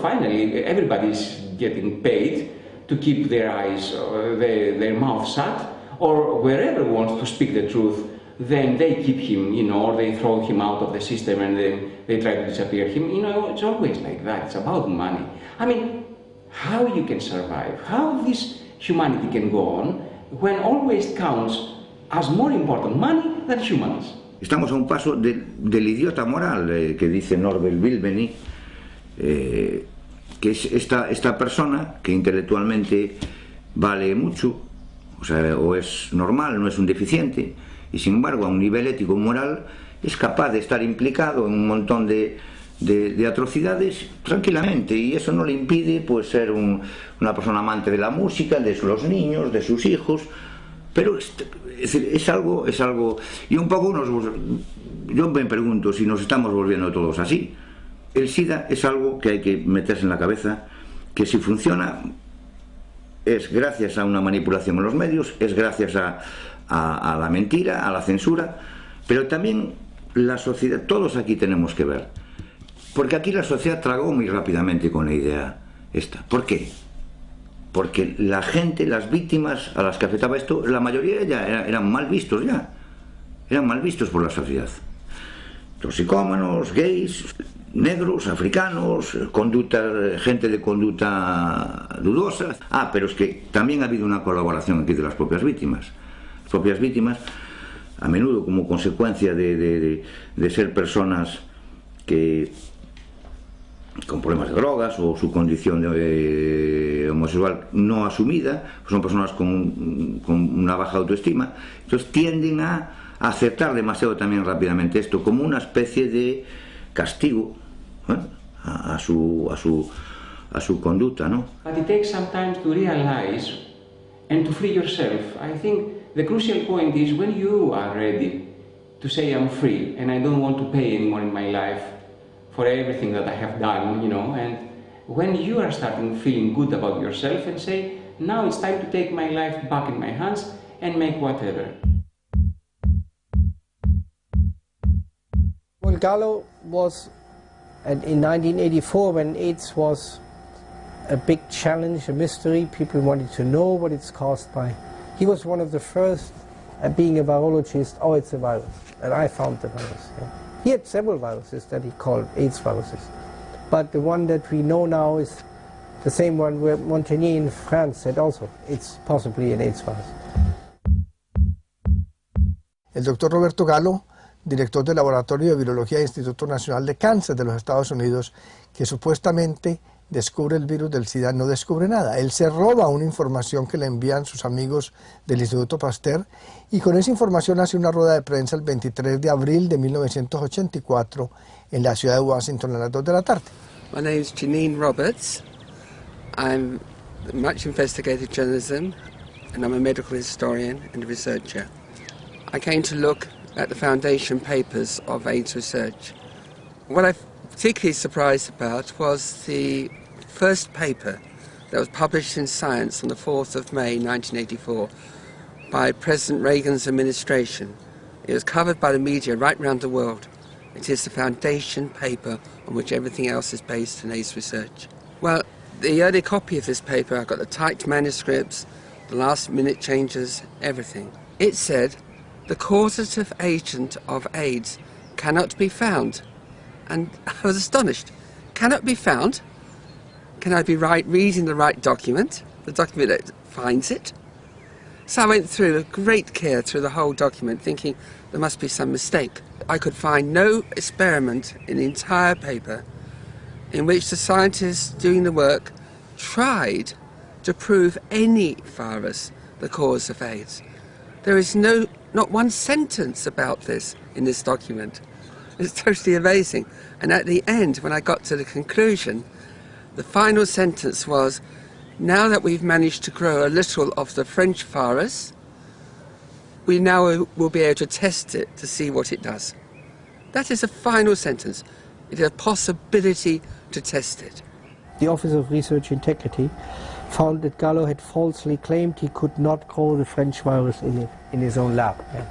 Finally, everybody's getting paid to keep their eyes, their mouth shut, or wherever wants to speak the truth, then they keep him, you know, or they throw him out of the system and then they try to disappear him. You know, it's always like that. It's about money. I mean, how you can survive, how this humanity can go on when always counts as more important money than humans.
Estamos a un paso del idiota moral que dice Norbert Wilbeny, que es esta persona que intelectualmente vale mucho, o sea, o es normal, no es un deficiente, y sin embargo a un nivel ético moral es capaz de estar implicado en un montón de atrocidades tranquilamente, y eso no le impide pues ser una persona amante de la música, de los niños, de sus hijos. Pero es algo, y un poco yo me pregunto si nos estamos volviendo todos así. El SIDA es algo que hay que meterse en la cabeza, que si funciona es gracias a una manipulación en los medios, es gracias a la mentira, a la censura, pero también la sociedad, todos aquí tenemos que ver, porque aquí la sociedad tragó muy rápidamente con la idea esta. ¿Por qué? Porque la gente, las víctimas a las que afectaba esto, la mayoría ya eran mal vistos eran mal vistos por la sociedad. Toxicómanos, gays, negros, africanos, gente de conducta dudosa. Pero es que también ha habido una colaboración aquí de las propias víctimas. Las propias víctimas, a menudo como consecuencia de ser personas que con problemas de drogas o su condición de homosexual no asumida, son personas con una baja autoestima, entonces tienden a aceptar demasiado también rápidamente esto como una especie de castigo a su conducta, ¿no?
But it takes some time to realize and to free yourself. I think the crucial point is when you are ready to say I'm free and I don't want to pay anymore in my life for everything that I have done, you know, and when you are starting feeling good about yourself and say, now it's time to take my life back in my hands and make whatever.
Well, Gallo was, in 1984, when AIDS was a big challenge, a mystery, people wanted to know what it's caused by. He was one of the first, being a virologist, oh, it's a virus, and I found the virus. Yeah. He had several viruses that he called AIDS viruses, but the one that we know now is the same one where Montagnier in France said also, it's possibly an AIDS virus.
El doctor Roberto Gallo, director del Laboratorio de Virología del Instituto Nacional de Cáncer de los Estados Unidos, que supuestamente descubre el virus del SIDA, no descubre nada. Él se roba una información que le envían sus amigos del Instituto Pasteur y con esa información hace una rueda de prensa el 23 de abril de 1984 en la ciudad de Washington a las 2 de la tarde.
My name is Janine Roberts. I'm much investigative journalism and I'm a medical historian and a researcher. I came to look at the foundation papers of AIDS research. What I'm particularly surprised about was the first paper that was published in Science on the 4th of May 1984 by President Reagan's administration. It was covered by the media right around the world. It is the foundation paper on which everything else is based in AIDS research. Well, the early copy of this paper, I got the typed manuscripts, the last minute changes, everything. It said, the causative agent of AIDS cannot be found. And I was astonished. Cannot be found? Can I be right reading the right document? The document that finds it? So I went through with great care through the whole document, thinking there must be some mistake. I could find no experiment in the entire paper in which the scientists doing the work tried to prove any virus the cause of AIDS. There is not one sentence about this in this document. It's totally amazing. And at the end, when I got to the conclusion, the final sentence was, now that we've managed to grow a little of the French virus, we now will be able to test it to see what it does. That is the final sentence. It is a possibility to test it.
The Office of Research Integrity found that Gallo had falsely claimed he could not grow the French virus in his own lab. Yeah.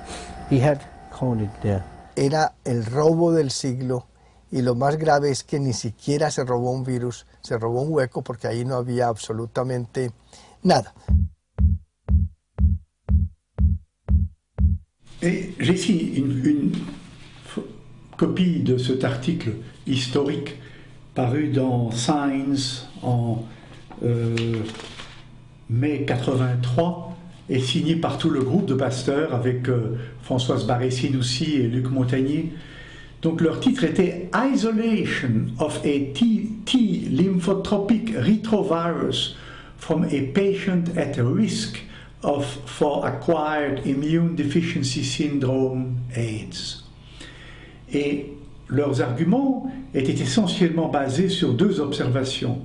He had grown it there.
Era el robo del siglo y lo más grave es que ni siquiera se robó un virus, se robó un hueco porque ahí no había absolutamente nada.
Et j'ai ici une copie de cet article historique paru dans Science en mai 83 et signé par tout le groupe de Pasteur avec Françoise Barré-Sinoussi et Luc Montagnier. Donc leur titre était Isolation of a T lymphotropic retrovirus from a patient at a risk for acquired immune deficiency syndrome AIDS. Et leurs arguments étaient essentiellement basés sur deux observations.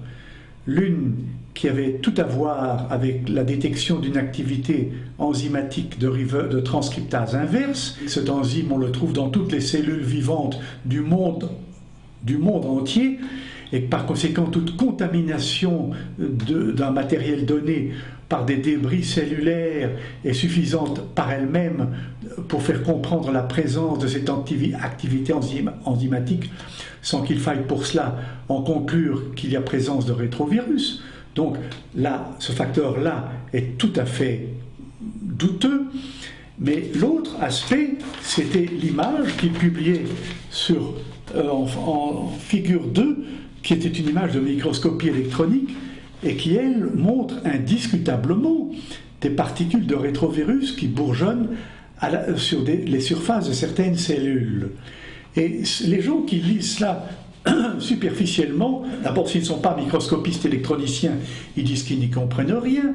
L'une qui avait tout à voir avec la détection d'une activité enzymatique de transcriptase inverse. Cet enzyme, on le trouve dans toutes les cellules vivantes du monde entier, et par conséquent, toute contamination d'un matériel donné par des débris cellulaires est suffisante par elle-même pour faire comprendre la présence de cette activité enzymatique, sans qu'il faille pour cela en conclure qu'il y a présence de rétrovirus. Donc là, ce facteur-là est tout à fait douteux. Mais l'autre aspect, c'était l'image qu'il publiait en figure 2, qui était une image de microscopie électronique et qui, elle, montre indiscutablement des particules de rétrovirus qui bourgeonnent sur les surfaces de certaines cellules. Et les gens qui lisent cela superficiellement, d'abord s'ils ne sont pas microscopistes électroniciens, ils disent qu'ils n'y comprennent rien.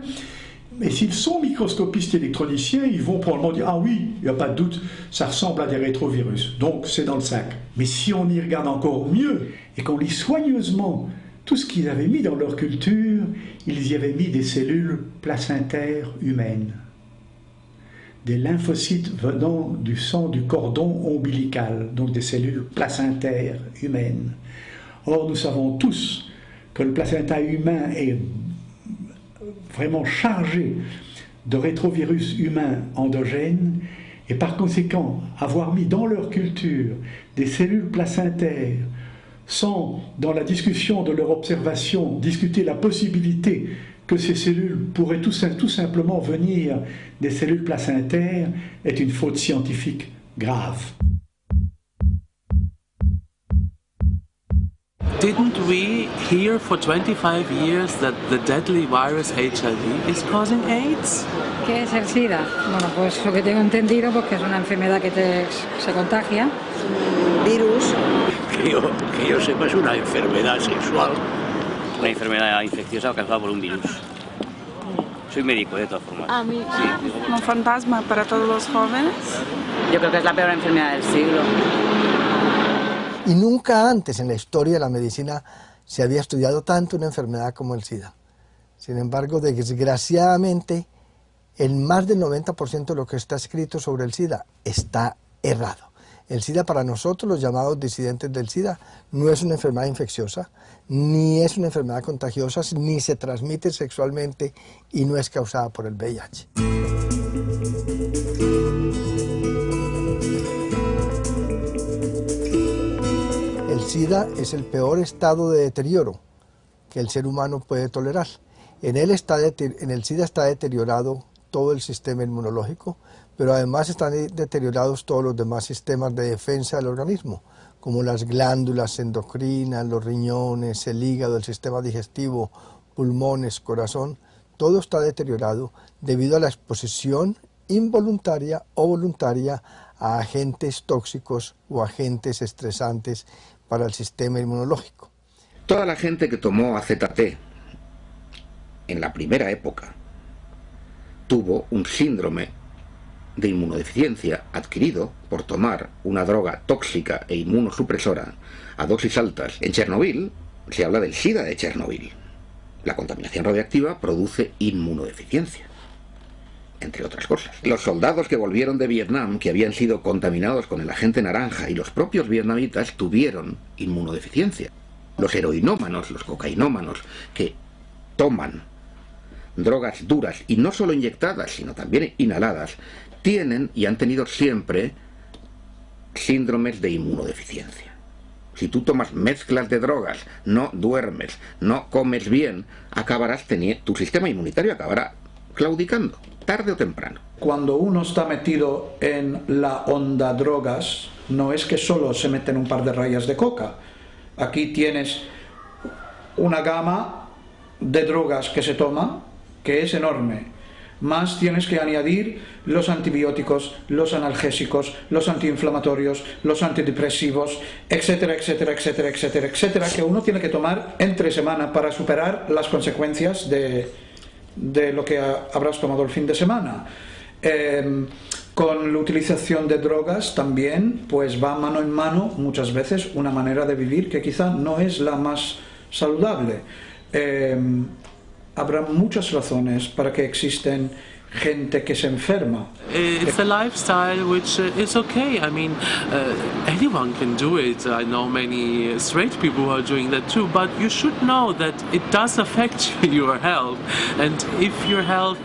Mais s'ils sont microscopistes électroniciens, ils vont probablement dire « Ah oui, il n'y a pas de doute, ça ressemble à des rétrovirus, donc c'est dans le sac. » Mais si on y regarde encore mieux et qu'on lit soigneusement tout ce qu'ils avaient mis dans leur culture, ils y avaient mis des cellules placentaires humaines, des lymphocytes venant du sang du cordon ombilical, donc des cellules placentaires humaines. Or, nous savons tous que le placenta humain est vraiment chargé de rétrovirus humains endogènes, et par conséquent, avoir mis dans leur culture des cellules placentaires sans, dans la discussion de leur observation, discuter la possibilité que ces cellules pourraient tout simplement venir des cellules placentaires, est une faute scientifique grave.
Didn't we hear for 25 years that the deadly virus HIV is causing AIDS?
¿Qué es el SIDA? Bueno, pues lo que tengo entendido, porque es una enfermedad que se contagia. Virus.
Que yo sepa, es una enfermedad sexual.
Una enfermedad infecciosa causada por un virus. Soy médico, de todas formas.
A mí,
sí.
Un fantasma para todos los jóvenes.
Yo creo que es la peor enfermedad del siglo.
Y nunca antes en la historia de la medicina se había estudiado tanto una enfermedad como el SIDA. Sin embargo, desgraciadamente, el más del 90% de lo que está escrito sobre el SIDA está errado. El SIDA, para nosotros, los llamados disidentes del SIDA, no es una enfermedad infecciosa, ni es una enfermedad contagiosa, ni se transmite sexualmente y no es causada por el VIH. El SIDA es el peor estado de deterioro que el ser humano puede tolerar. En el SIDA está deteriorado todo el sistema inmunológico, pero además están deteriorados todos los demás sistemas de defensa del organismo, como las glándulas endocrinas, los riñones, el hígado, el sistema digestivo, pulmones, corazón. Todo está deteriorado debido a la exposición involuntaria o voluntaria a agentes tóxicos o agentes estresantes para el sistema inmunológico.
Toda la gente que tomó AZT en la primera época tuvo un síndrome de inmunodeficiencia adquirido por tomar una droga tóxica e inmunosupresora a dosis altas. En Chernobyl se habla del SIDA de Chernobyl. La contaminación radiactiva produce inmunodeficiencia, entre otras cosas. Los soldados que volvieron de Vietnam, que habían sido contaminados con el agente naranja, y los propios vietnamitas tuvieron inmunodeficiencia. Los heroinómanos, los cocainómanos, que toman drogas duras, y no solo inyectadas, sino también inhaladas, tienen y han tenido siempre síndromes de inmunodeficiencia. Si tú tomas mezclas de drogas, no duermes, no comes bien, tu sistema inmunitario acabará claudicando, tarde o temprano.
Cuando uno está metido en la onda drogas, no es que solo se meten un par de rayas de coca. Aquí tienes una gama de drogas que se toma, que es enorme. Más tienes que añadir los antibióticos, los analgésicos, los antiinflamatorios, los antidepresivos, etcétera, etcétera, etcétera, etcétera, etcétera, que uno tiene que tomar entre semana para superar las consecuencias de lo que habrás tomado el fin de semana. Con la utilización de drogas también pues va mano en mano muchas veces una manera de vivir que quizá no es la más saludable. Habrá muchas razones para que existen gente que se enferma.
It's a lifestyle which is okay. I mean, anyone can do it. I know many straight people who are doing that too, but you should know that it does affect your health. And if your health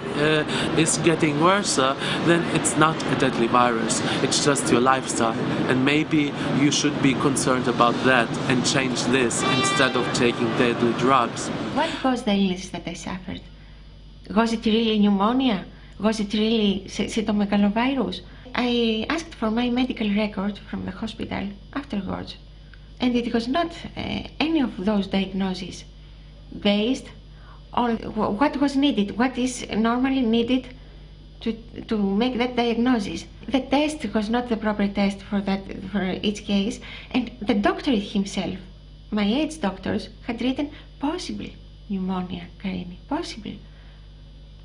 is getting worse, then it's not a deadly virus. It's just your lifestyle. And maybe you should be concerned about that and change this instead of taking deadly drugs.
What was the illness that I suffered? Was it really pneumonia? Was it really cytomegalovirus? I asked for my medical record from the hospital afterwards, and it was not any of those diagnoses based on what was needed, what is normally needed to make that diagnosis. The test was not the proper test for each case, and the doctor himself my age doctors had written possible pneumonia, Karini, possible.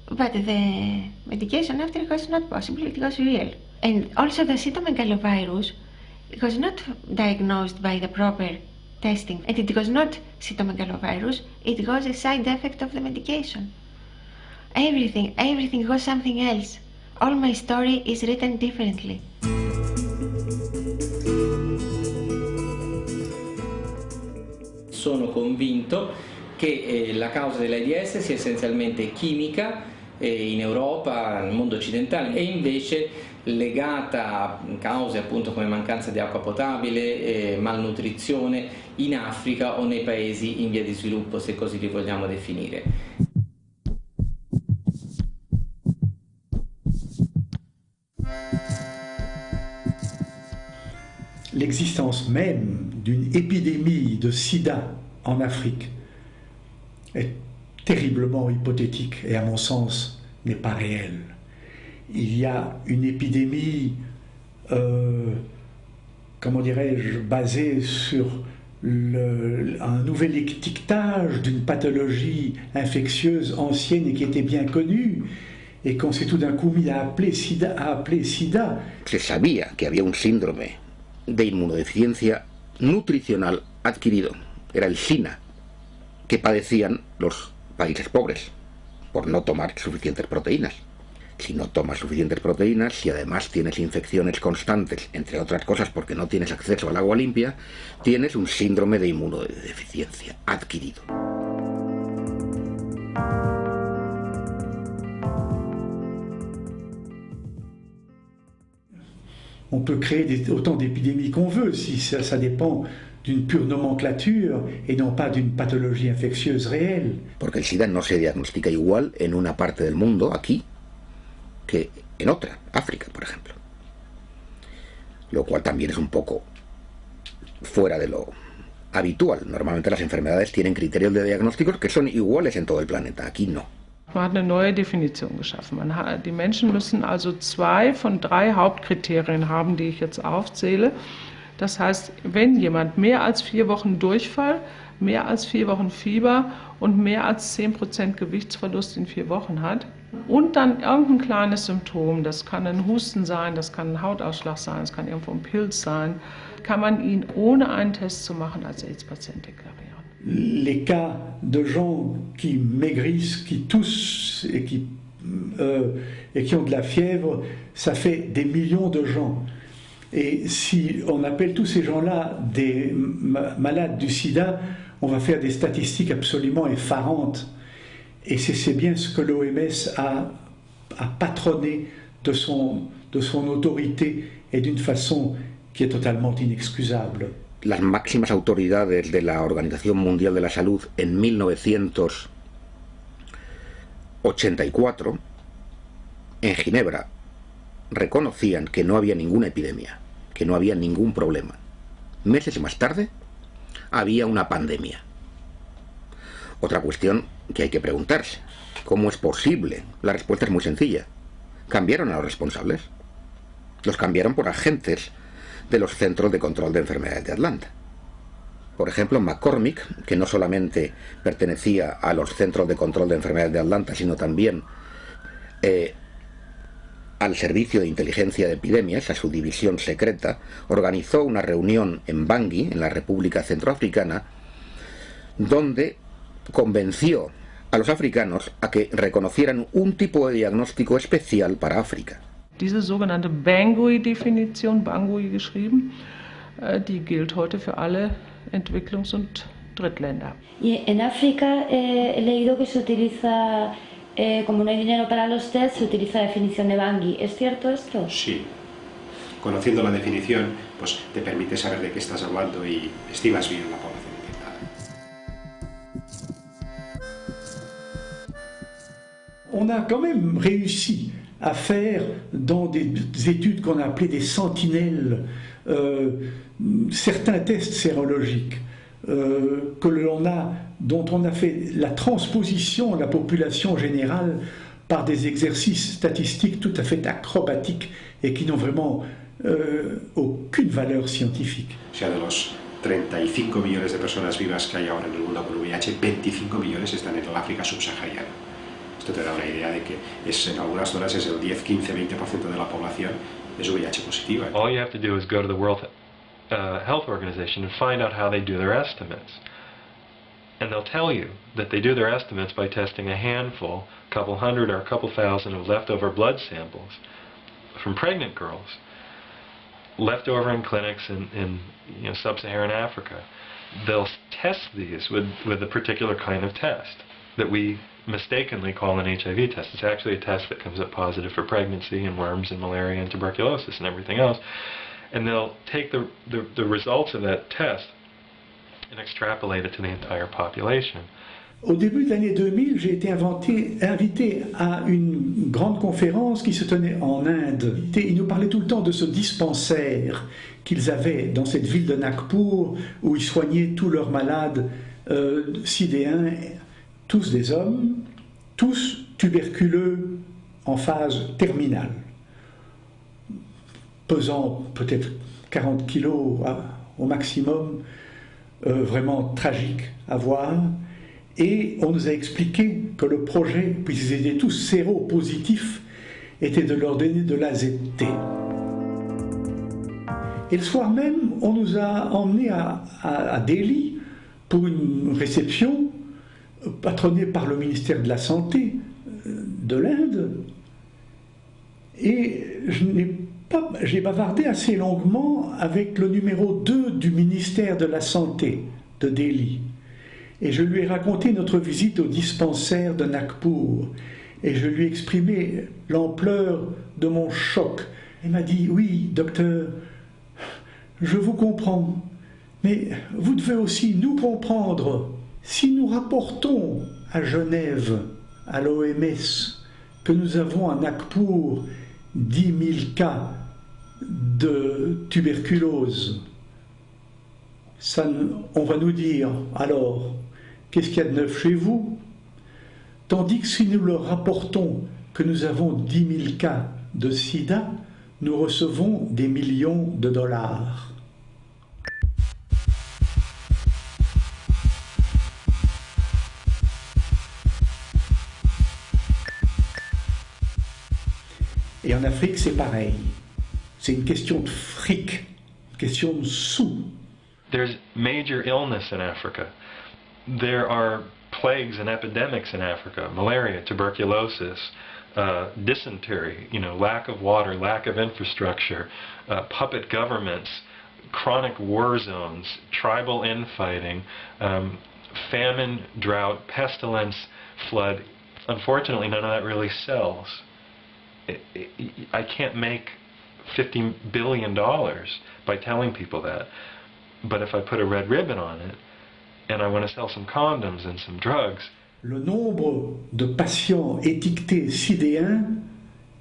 But the medication after it was not possible, it was real. And also the cytomegalovirus was not diagnosed by the proper testing. And it was not cytomegalovirus, it was a side effect of the medication. Everything was something else. All my story is written differently.
Sono convinto che la causa dell'AIDS sia essenzialmente chimica in Europa, nel mondo occidentale, e invece legata a cause appunto come mancanza di acqua potabile, malnutrizione in Africa o nei paesi in via di sviluppo, se così li vogliamo definire.
L'existence même d'une épidémie de sida en Afrique est terriblement hypothétique et à mon sun pas réelle. Il y a une épidémie, comment dirais-je, basée sur un nouvel étiquetage d'une pathologie infectieuse ancienne et qui était bien connue, et qu'on s'est tout d'un coup mis à appeler sida.
Se sabía que había un síndrome de inmunodeficiencia nutricional adquirido. Era el SINA, que padecían los países pobres por no tomar suficientes proteínas. Si no tomas suficientes proteínas, si además tienes infecciones constantes, entre otras cosas porque no tienes acceso al agua limpia, tienes un síndrome de inmunodeficiencia adquirido.
On peut créer autant d'épidémies qu'on veut, si ça dépend d'une pure nomenclature et non pas d'une pathologie infectieuse réelle.
Porque el SIDA no se diagnostica igual en una parte del mundo, aquí, que en otra, África, por ejemplo. Lo cual también es un poco fuera de lo habitual. Normalmente las enfermedades tienen criterios de diagnósticos que son iguales en todo el planeta, aquí no.
Man hat eine neue Definition geschaffen. Die Menschen müssen also 2 von 3 Hauptkriterien haben, die ich jetzt aufzähle. Das heißt, wenn jemand mehr als 4 Wochen Durchfall, mehr als 4 Wochen Fieber und mehr als 10% Gewichtsverlust in 4 Wochen hat und dann irgendein kleines Symptom, das kann ein Husten sein, das kann ein Hautausschlag sein, das kann irgendwo ein Pilz sein, kann man ihn ohne einen Test zu machen als AIDS-Patient deklarieren.
Les cas de gens qui maigrissent, qui toussent et qui ont de la fièvre, ça fait des millions de gens. Et si on appelle tous ces gens-là des malades du sida, on va faire des statistiques absolument effarantes. Et c'est bien ce que l'OMS a patronné de son autorité et d'une façon qui est totalement inexcusable.
Las máximas autoridades de la Organización Mundial de la Salud en 1984, en Ginebra, reconocían que no había ninguna epidemia, que no había ningún problema. Meses más tarde, había una pandemia. Otra cuestión que hay que preguntarse, ¿cómo es posible? La respuesta es muy sencilla. ¿Cambiaron a los responsables? Los cambiaron por agentes de los Centros de Control de Enfermedades de Atlanta. Por ejemplo, McCormick, que no solamente pertenecía a los Centros de Control de Enfermedades de Atlanta, sino también al Servicio de Inteligencia de Epidemias, a su división secreta, organizó una reunión en Bangui, en la República Centroafricana, donde convenció a los africanos a que reconocieran un tipo de diagnóstico especial para África.
Diese sogenannte Bangui-Definition, Bangui geschrieben, die gilt heute für alle Entwicklungs- und Drittländer.
Y en África he leído que se utiliza, como no hay dinero para los test, se utiliza la definición de Bangui. ¿Es cierto esto?
Sí. Conociendo la definición, pues te permite saber de qué estás hablando y estimas bien la población infectada.
On a quand même réussi à faire dans des études qu'on a appelées des sentinelles certains tests sérologiques dont on a fait la transposition à la population générale par des exercices statistiques tout à fait acrobatiques et qui n'ont vraiment aucune valeur scientifique.
O sea, de los 35 millones de personas vivas que hay ahora en el mundo con VIH, 25 millones están en el África subsahariana. Esto te da una idea de que en algunas zonas es el 10, 15, 20% de la población es VIH positiva.
All you have to do is go to the World Health Organization and find out how they do their estimates. And they'll tell you that they do their estimates by testing a handful, a couple hundred or a couple thousand of leftover blood samples from pregnant girls, left over in clinics in sub-Saharan Africa. They'll test these with a particular kind of test that we mistakenly call an HIV test. It's actually a test that comes up positive for pregnancy and worms and malaria and tuberculosis and everything else. And they'll take the results of that test and extrapolate it to the entire population.
Au début de l'année 2000, j'ai été invité à une grande conférence qui se tenait en Inde. Ils nous parlaient tout le temps de ce dispensaire qu'ils avaient dans cette ville de Nagpur où ils soignaient tous leurs malades sidéens, tous des hommes, tous tuberculeux en phase terminale, pesant peut-être 40 kilos au maximum, vraiment tragique à voir. Et on nous a expliqué que le projet, puisqu'ils étaient tous séropositifs, était de leur donner de l'AZT. Et le soir même, on nous a emmenés à Delhi pour une réception patronnée par le ministère de la Santé de l'Inde. Et j'ai bavardé assez longuement avec le numéro 2 du ministère de la Santé de Delhi. Et je lui ai raconté notre visite au dispensaire de Nagpur. Et je lui ai exprimé l'ampleur de mon choc. Il m'a dit, oui, docteur, je vous comprends, mais vous devez aussi nous comprendre. Si nous rapportons à Genève, à l'OMS, que nous avons à Nagpur 10 000 cas de tuberculose, on va nous dire, alors, qu'est-ce qu'il y a de neuf chez vous? Tandis que si nous leur rapportons que nous avons 10 000 cas de sida, nous recevons des millions de dollars. Et en Afrique, c'est pareil. C'est une question de fric, une question de sous.
There's major illness in Africa. There are plagues and epidemics in Africa: malaria, tuberculosis, dysentery, lack of water, lack of infrastructure, puppet governments, chronic war zones, tribal infighting, famine, drought, pestilence, flood. Unfortunately, none of that really sells. I can't make $50 billion by telling people that. But if I put a red ribbon on it, and I want to sell some condoms and some drugs.
Le nombre de patients étiquetés sidéens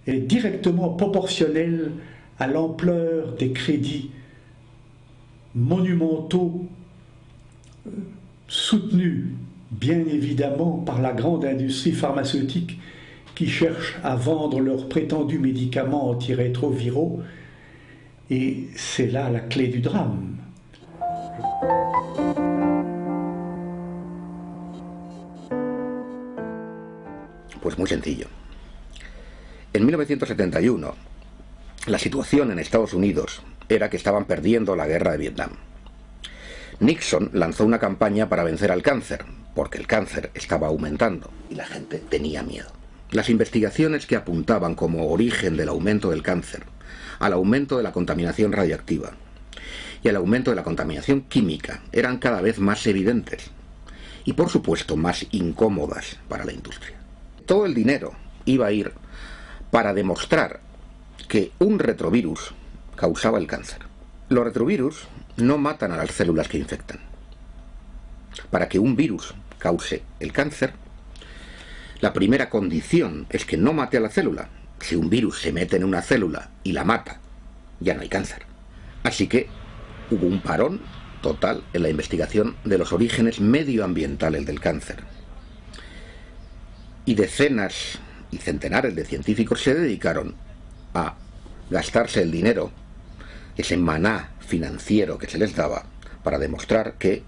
est directement proportionnel à l'ampleur des crédits monumentaux soutenus bien évidemment par la grande industrie pharmaceutique qui cherche à vendre leurs prétendus médicaments antirétroviraux, et c'est là la clé du drame.
Pues muy sencillo. En 1971, la situación en Estados Unidos era que estaban perdiendo la guerra de Vietnam. Nixon lanzó una campaña para vencer al cáncer, porque el cáncer estaba aumentando y la gente tenía miedo. Las investigaciones que apuntaban como origen del aumento del cáncer al aumento de la contaminación radiactiva y al aumento de la contaminación química eran cada vez más evidentes y, por supuesto, más incómodas para la industria. Todo el dinero iba a ir para demostrar que un retrovirus causaba el cáncer. Los retrovirus no matan a las células que infectan. Para que un virus cause el cáncer, la primera condición es que no mate a la célula. Si un virus se mete en una célula y la mata, ya no hay cáncer. Así que hubo un parón total en la investigación de los orígenes medioambientales del cáncer. Y decenas y centenares de científicos se dedicaron a gastarse el dinero, ese maná financiero que se les daba, para demostrar que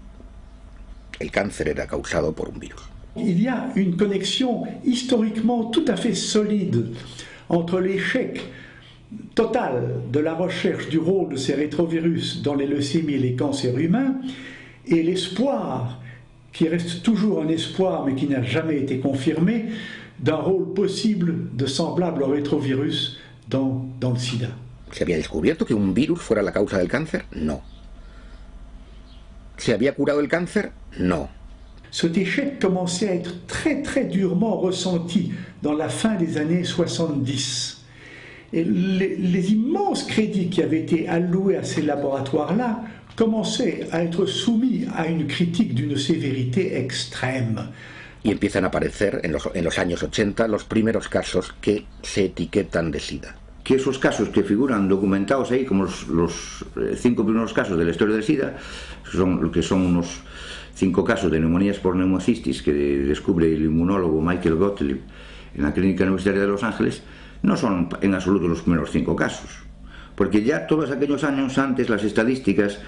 el cáncer era causado por un virus.
Il y a une connexion historiquement tout à fait solide entre l'échec total de la recherche du rôle de ces rétrovirus dans les leucémies et les cancers humains et l'espoir, qui reste toujours un espoir mais qui n'a jamais été confirmé, d'un rôle possible de semblable rétrovirus dans le sida.
¿Se había descubierto que un virus fuera la causa del cáncer? No. ¿Se había curado el cáncer? No.
Cet échec commençait à être très très durement ressenti dans la fin des années 70. Et les immenses crédits qui avaient été alloués à ces laboratoires-là commençaient à être soumis à une critique d'une sévérité extrême.
Y empiezan a aparecer en los años 80 los primeros casos que se etiquetan de SIDA.
Que esos casos que figuran documentados ahí como los 5 primeros casos de la historia del SIDA, son unos 5 casos de neumonías por neumocistis que descubre el inmunólogo Michael Gottlieb en la Clínica Universitaria de Los Ángeles, no son en absoluto los primeros 5 casos, porque ya todos aquellos años antes las estadísticas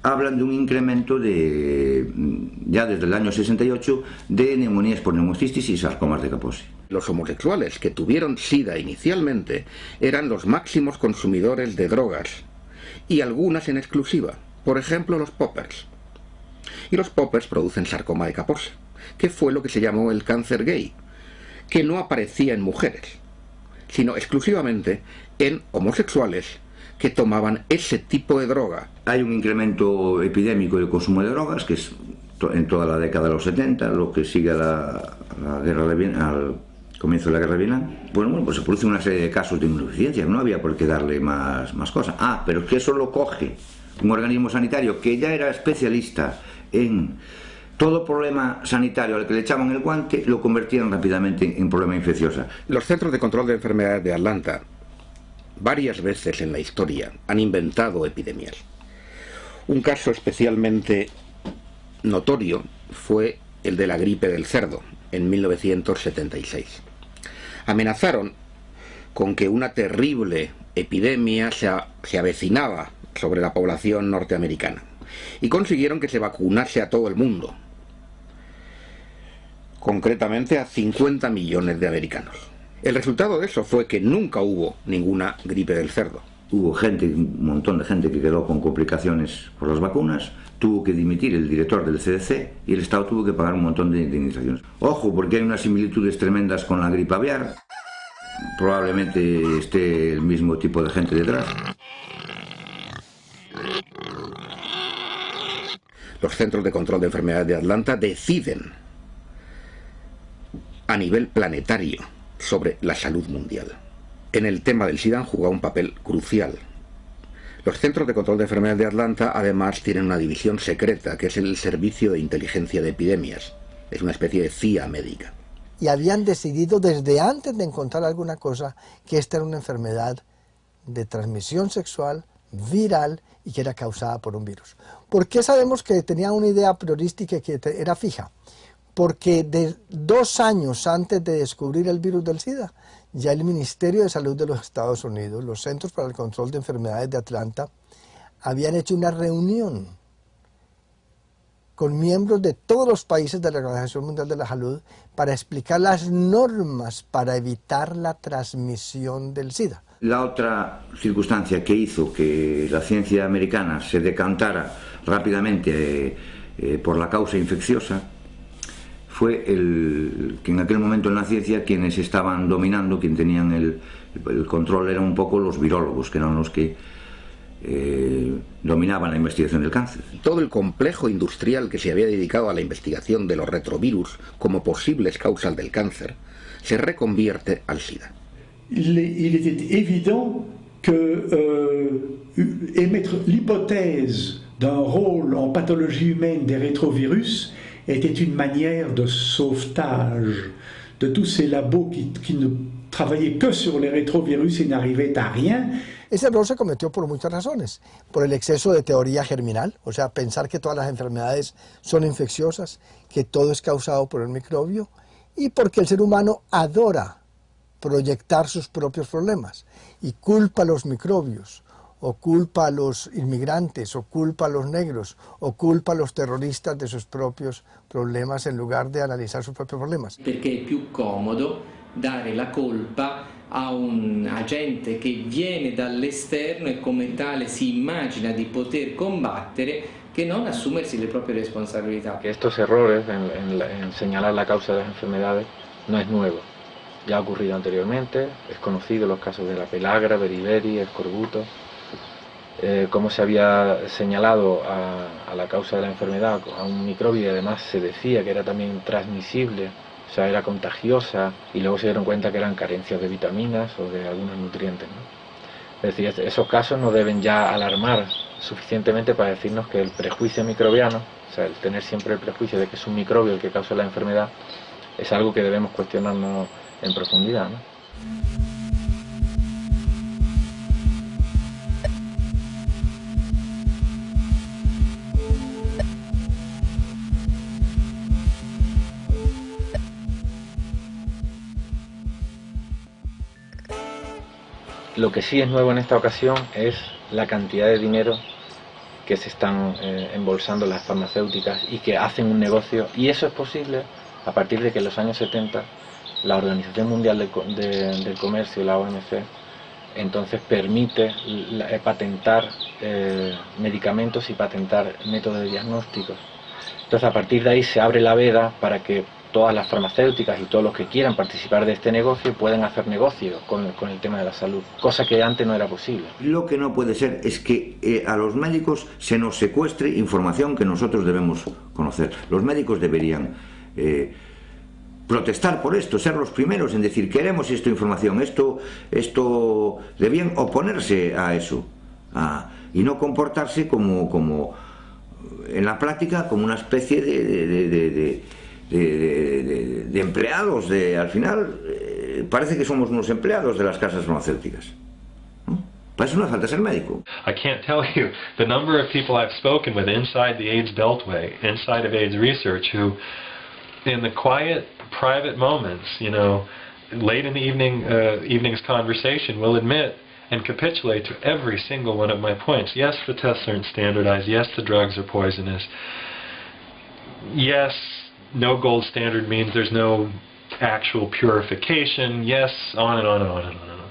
hablan de un incremento ya desde el año 68 de neumonías por neumocistis y sarcomas de Kaposi.
Los homosexuales que tuvieron SIDA inicialmente eran los máximos consumidores de drogas, y algunas en exclusiva, por ejemplo los poppers. Y los poppers producen sarcoma de Kaposi, que fue lo que se llamó el cáncer gay, que no aparecía en mujeres, sino exclusivamente en homosexuales que tomaban ese tipo de droga.
Hay un incremento epidémico del consumo de drogas, que es en toda la década de los 70, lo que sigue a la guerra de Vietnam, al comienzo de la guerra de Vietnam. Bueno, pues se produce una serie de casos de inmunodeficiencia, no había por qué darle más cosas. Pero es que eso lo coge un organismo sanitario que ya era especialista en todo problema sanitario al que le echaban el guante, lo convertían rápidamente en problema infeccioso.
Los Centros de Control de Enfermedades de Atlanta varias veces en la historia han inventado epidemias. Un caso especialmente notorio fue el de la gripe del cerdo, en 1976. Amenazaron con que una terrible epidemia se avecinaba sobre la población norteamericana y consiguieron que se vacunase a todo el mundo, concretamente a 50 millones de americanos. El resultado de eso fue que nunca hubo ninguna gripe del cerdo.
Hubo un montón de gente que quedó con complicaciones por las vacunas, tuvo que dimitir el director del CDC y el Estado tuvo que pagar un montón de indemnizaciones. Ojo, porque hay unas similitudes tremendas con la gripe aviar, probablemente esté el mismo tipo de gente detrás.
Los Centros de Control de Enfermedades de Atlanta deciden a nivel planetario sobre la salud mundial. En el tema del SIDA han jugado un papel crucial. Los Centros de Control de Enfermedades de Atlanta además tienen una división secreta que es el Servicio de Inteligencia de Epidemias. Es una especie de CIA médica.
Y habían decidido desde antes de encontrar alguna cosa que esta era una enfermedad de transmisión sexual, viral y que era causada por un virus. ¿Por qué sabemos que tenía una idea priorística y que era fija? Porque 2 años antes de descubrir el virus del SIDA, ya el Ministerio de Salud de los Estados Unidos, los Centros para el Control de Enfermedades de Atlanta, habían hecho una reunión con miembros de todos los países de la Organización Mundial de la Salud para explicar las normas para evitar la transmisión del SIDA.
La otra circunstancia que hizo que la ciencia americana se decantara rápidamente por la causa infecciosa fue que en aquel momento en la ciencia quienes estaban dominando, quien tenían el control eran un poco los virólogos, que eran los que dominaban la investigación del cáncer.
Todo el complejo industrial que se había dedicado a la investigación de los retrovirus como posibles causas del cáncer se reconvierte al SIDA.
Il était évident que émettre l'hypothèse d'un rôle en pathologie humaine des rétrovirus était une manière de sauvetage de tous ces labos qui ne travaillaient que sur les rétrovirus et n'arrivaient à rien.
Ese error se cometió por muchas razones, por el exceso de teoría germinal, o sea, pensar que todas las enfermedades son infecciosas, que todo es causado por el microbio, y porque el ser humano adora proyectar sus propios problemas y culpa a los microbios o culpa a los inmigrantes, o culpa a los negros, o culpa a los terroristas de sus propios problemas en lugar de analizar sus propios problemas.
Perché è più comodo dare la colpa a un agente che viene dall'esterno e come tale si immagina di poter combattere que no asumirse le propias responsabilidades.
Que estos errores en señalar la causa de las enfermedades no es nuevo. Ya ha ocurrido anteriormente, es conocido los casos de la pelagra, beriberi, escorbuto, cómo se había señalado a la causa de la enfermedad, a un microbio, y además se decía que era también transmisible, o sea, era contagiosa, y luego se dieron cuenta que eran carencias de vitaminas o de algunos nutrientes, ¿no? Es decir, esos casos no deben ya alarmar suficientemente para decirnos que el prejuicio microbiano, o sea, el tener siempre el prejuicio de que es un microbio el que causa la enfermedad, es algo que debemos cuestionarnos en profundidad, ¿no? Lo que sí es nuevo en esta ocasión es la cantidad de dinero que se están embolsando las farmacéuticas y que hacen un negocio, y eso es posible a partir de que en los años 70 la Organización Mundial del Comercio, la OMC, entonces permite patentar medicamentos y patentar métodos de diagnósticos. Entonces a partir de ahí se abre la veda para que todas las farmacéuticas y todos los que quieran participar de este negocio pueden hacer negocio con el tema de la salud, cosa que antes no era posible.
Lo que no puede ser es que a los médicos se nos secuestre información que nosotros debemos conocer. Los médicos deberían protestar por esto, ser los primeros en decir queremos esta información, esto debían oponerse a eso y no comportarse como en la práctica como una especie de empleados, al final parece que somos unos empleados de las casas farmacéuticas, ¿no? Para eso no hace falta ser médico.
I can't tell you the number of people I've spoken with inside the AIDS Beltway, inside of AIDS research, who in the quiet, private moments, you know, late in the evening's conversation will admit and capitulate to every single one of my points. Yes, the tests aren't standardized. Yes, the drugs are poisonous. Yes, no gold standard means there's no actual purification. Yes, on and on and on and on and on.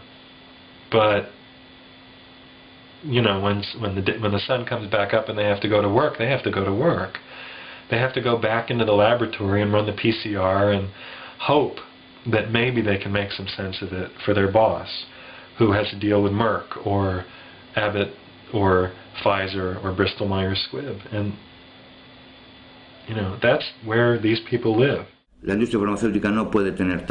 But you know, when the sun comes back up and they have to go to work, they have to go to work. They have to go back into the laboratory and run the PCR and hope that maybe they can make some sense of it for their boss, who has to deal with Merck or Abbott or Pfizer or Bristol Myers Squibb. And you know, that's where these people live.
La industria farmacéutica no puede tener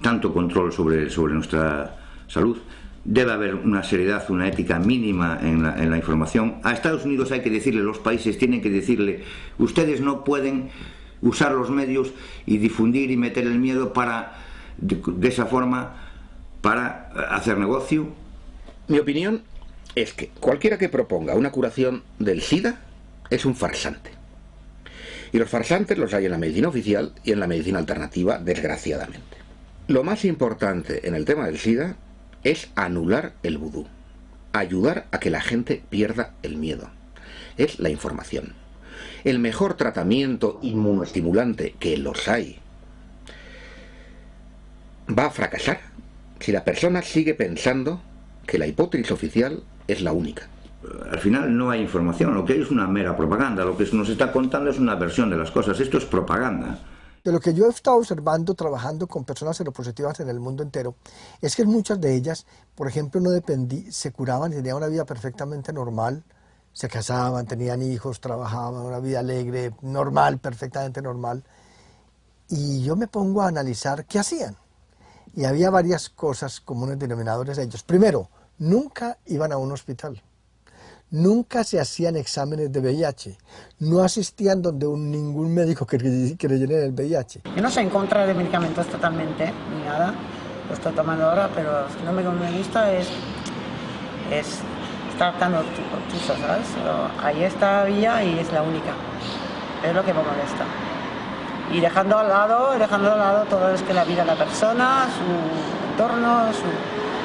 tanto control sobre nuestra salud. Debe haber una seriedad, una ética mínima en la información. A Estados Unidos hay que decirle, los países tienen que decirle, ustedes no pueden usar los medios y difundir y meter el miedo de esa forma para hacer negocio.
Mi opinión es que cualquiera que proponga una curación del SIDA es un farsante. Y los farsantes los hay en la medicina oficial y en la medicina alternativa, desgraciadamente. Lo más importante en el tema del SIDA es anular el vudú, ayudar a que la gente pierda el miedo. Es la información. El mejor tratamiento inmunoestimulante, que los hay, va a fracasar si la persona sigue pensando que la hipótesis oficial es la única.
Al final no hay información, lo que hay es una mera propaganda, lo que nos está contando es una versión de las cosas, esto es propaganda.
De lo que yo he estado observando trabajando con personas seropositivas en el mundo entero, es que muchas de ellas, por ejemplo, se curaban y tenían una vida perfectamente normal, se casaban, tenían hijos, trabajaban, una vida alegre, normal, perfectamente normal. Y yo me pongo a analizar qué hacían. Y había varias cosas comunes denominadores de ellos. Primero, nunca iban a un hospital. Nunca se hacían exámenes de VIH, no asistían donde ningún médico que creyera en el VIH.
Yo no soy en contra de medicamentos totalmente, ni nada, lo estoy tomando ahora, pero lo que me gusta es estar tan obtuso, ¿sabes? Pero ahí está vía y es la única, es lo que me molesta. Y dejando al lado todo es que la vida de la persona, su entorno,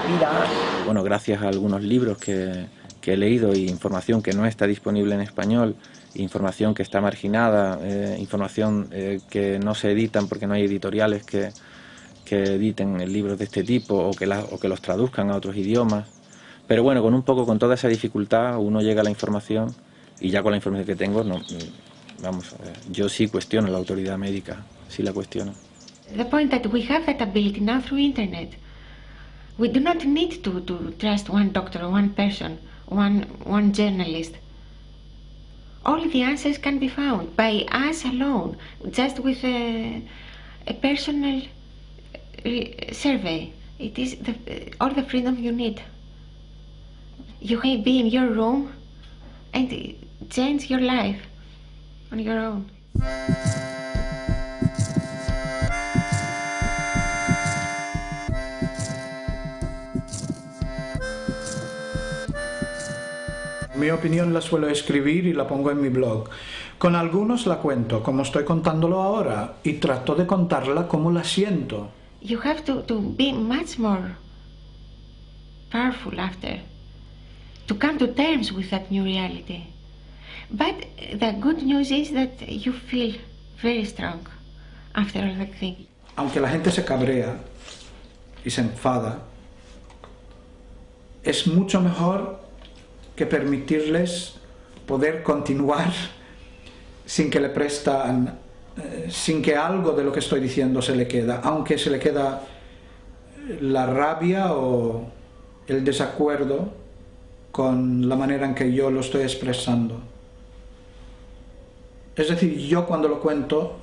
vida.
Bueno, gracias a algunos libros que he leído y información que no está disponible en español, información que está marginada, información que no se editan porque no hay editoriales que editen libros de este tipo o que los traduzcan a otros idiomas. Pero bueno, con toda esa dificultad uno llega a la información y ya con la información que tengo, yo sí cuestiono la autoridad médica, sí la cuestiono.
The point that we have that ability now through internet. We do not need to trust one doctor or one person, one journalist. All the answers can be found by us alone, just with a personal survey. It is all the freedom you need. You can be in your room and change your life on your own.
Mi opinión la suelo escribir y la pongo en mi blog. Con algunos la cuento, como estoy contándolo ahora, y trato de contarla como la siento.
You have to be much more powerful after, to come to terms with that new reality. But the good news is that you feel very strong after all that thing.
Aunque la gente se cabrea y se enfada, es mucho mejor que permitirles poder continuar sin que sin que algo de lo que estoy diciendo se le queda, aunque se le queda la rabia o el desacuerdo con la manera en que yo lo estoy expresando. Es decir, yo cuando lo cuento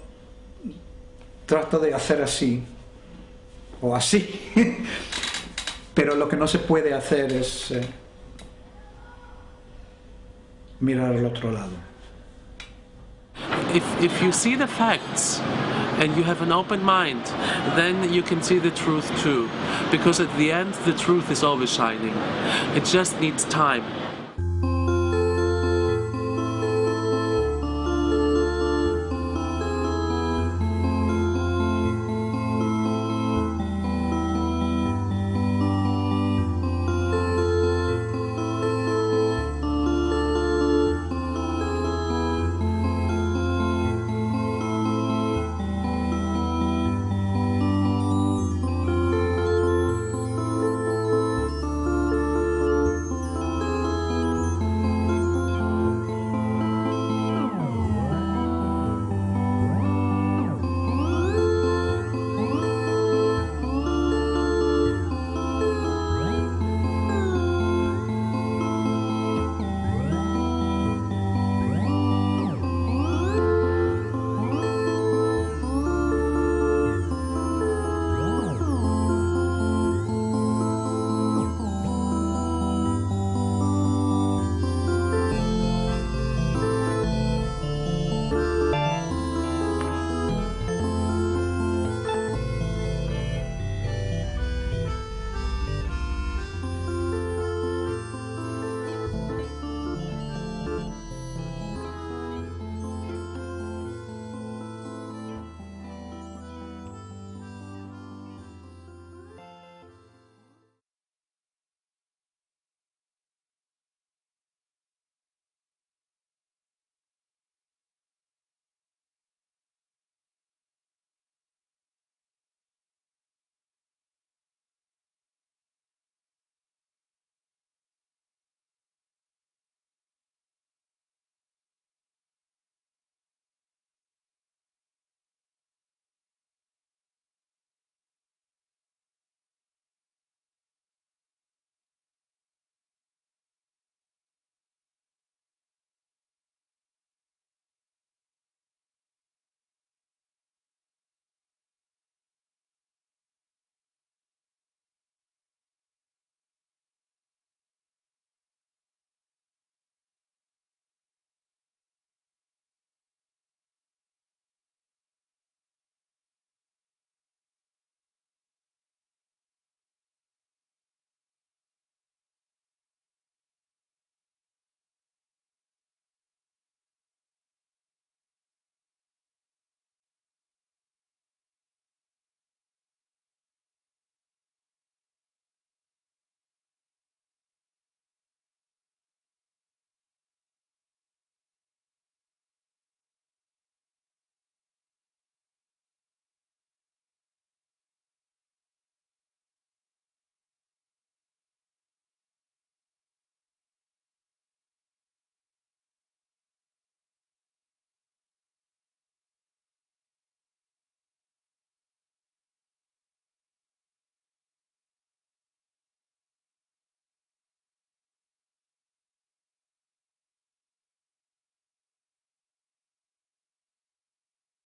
trato de hacer así o así, pero lo que no se puede hacer es mirar al otro lado.
If you see the facts and you have an open mind, then you can see the truth too. Because at the end, the truth is always shining. It just needs time.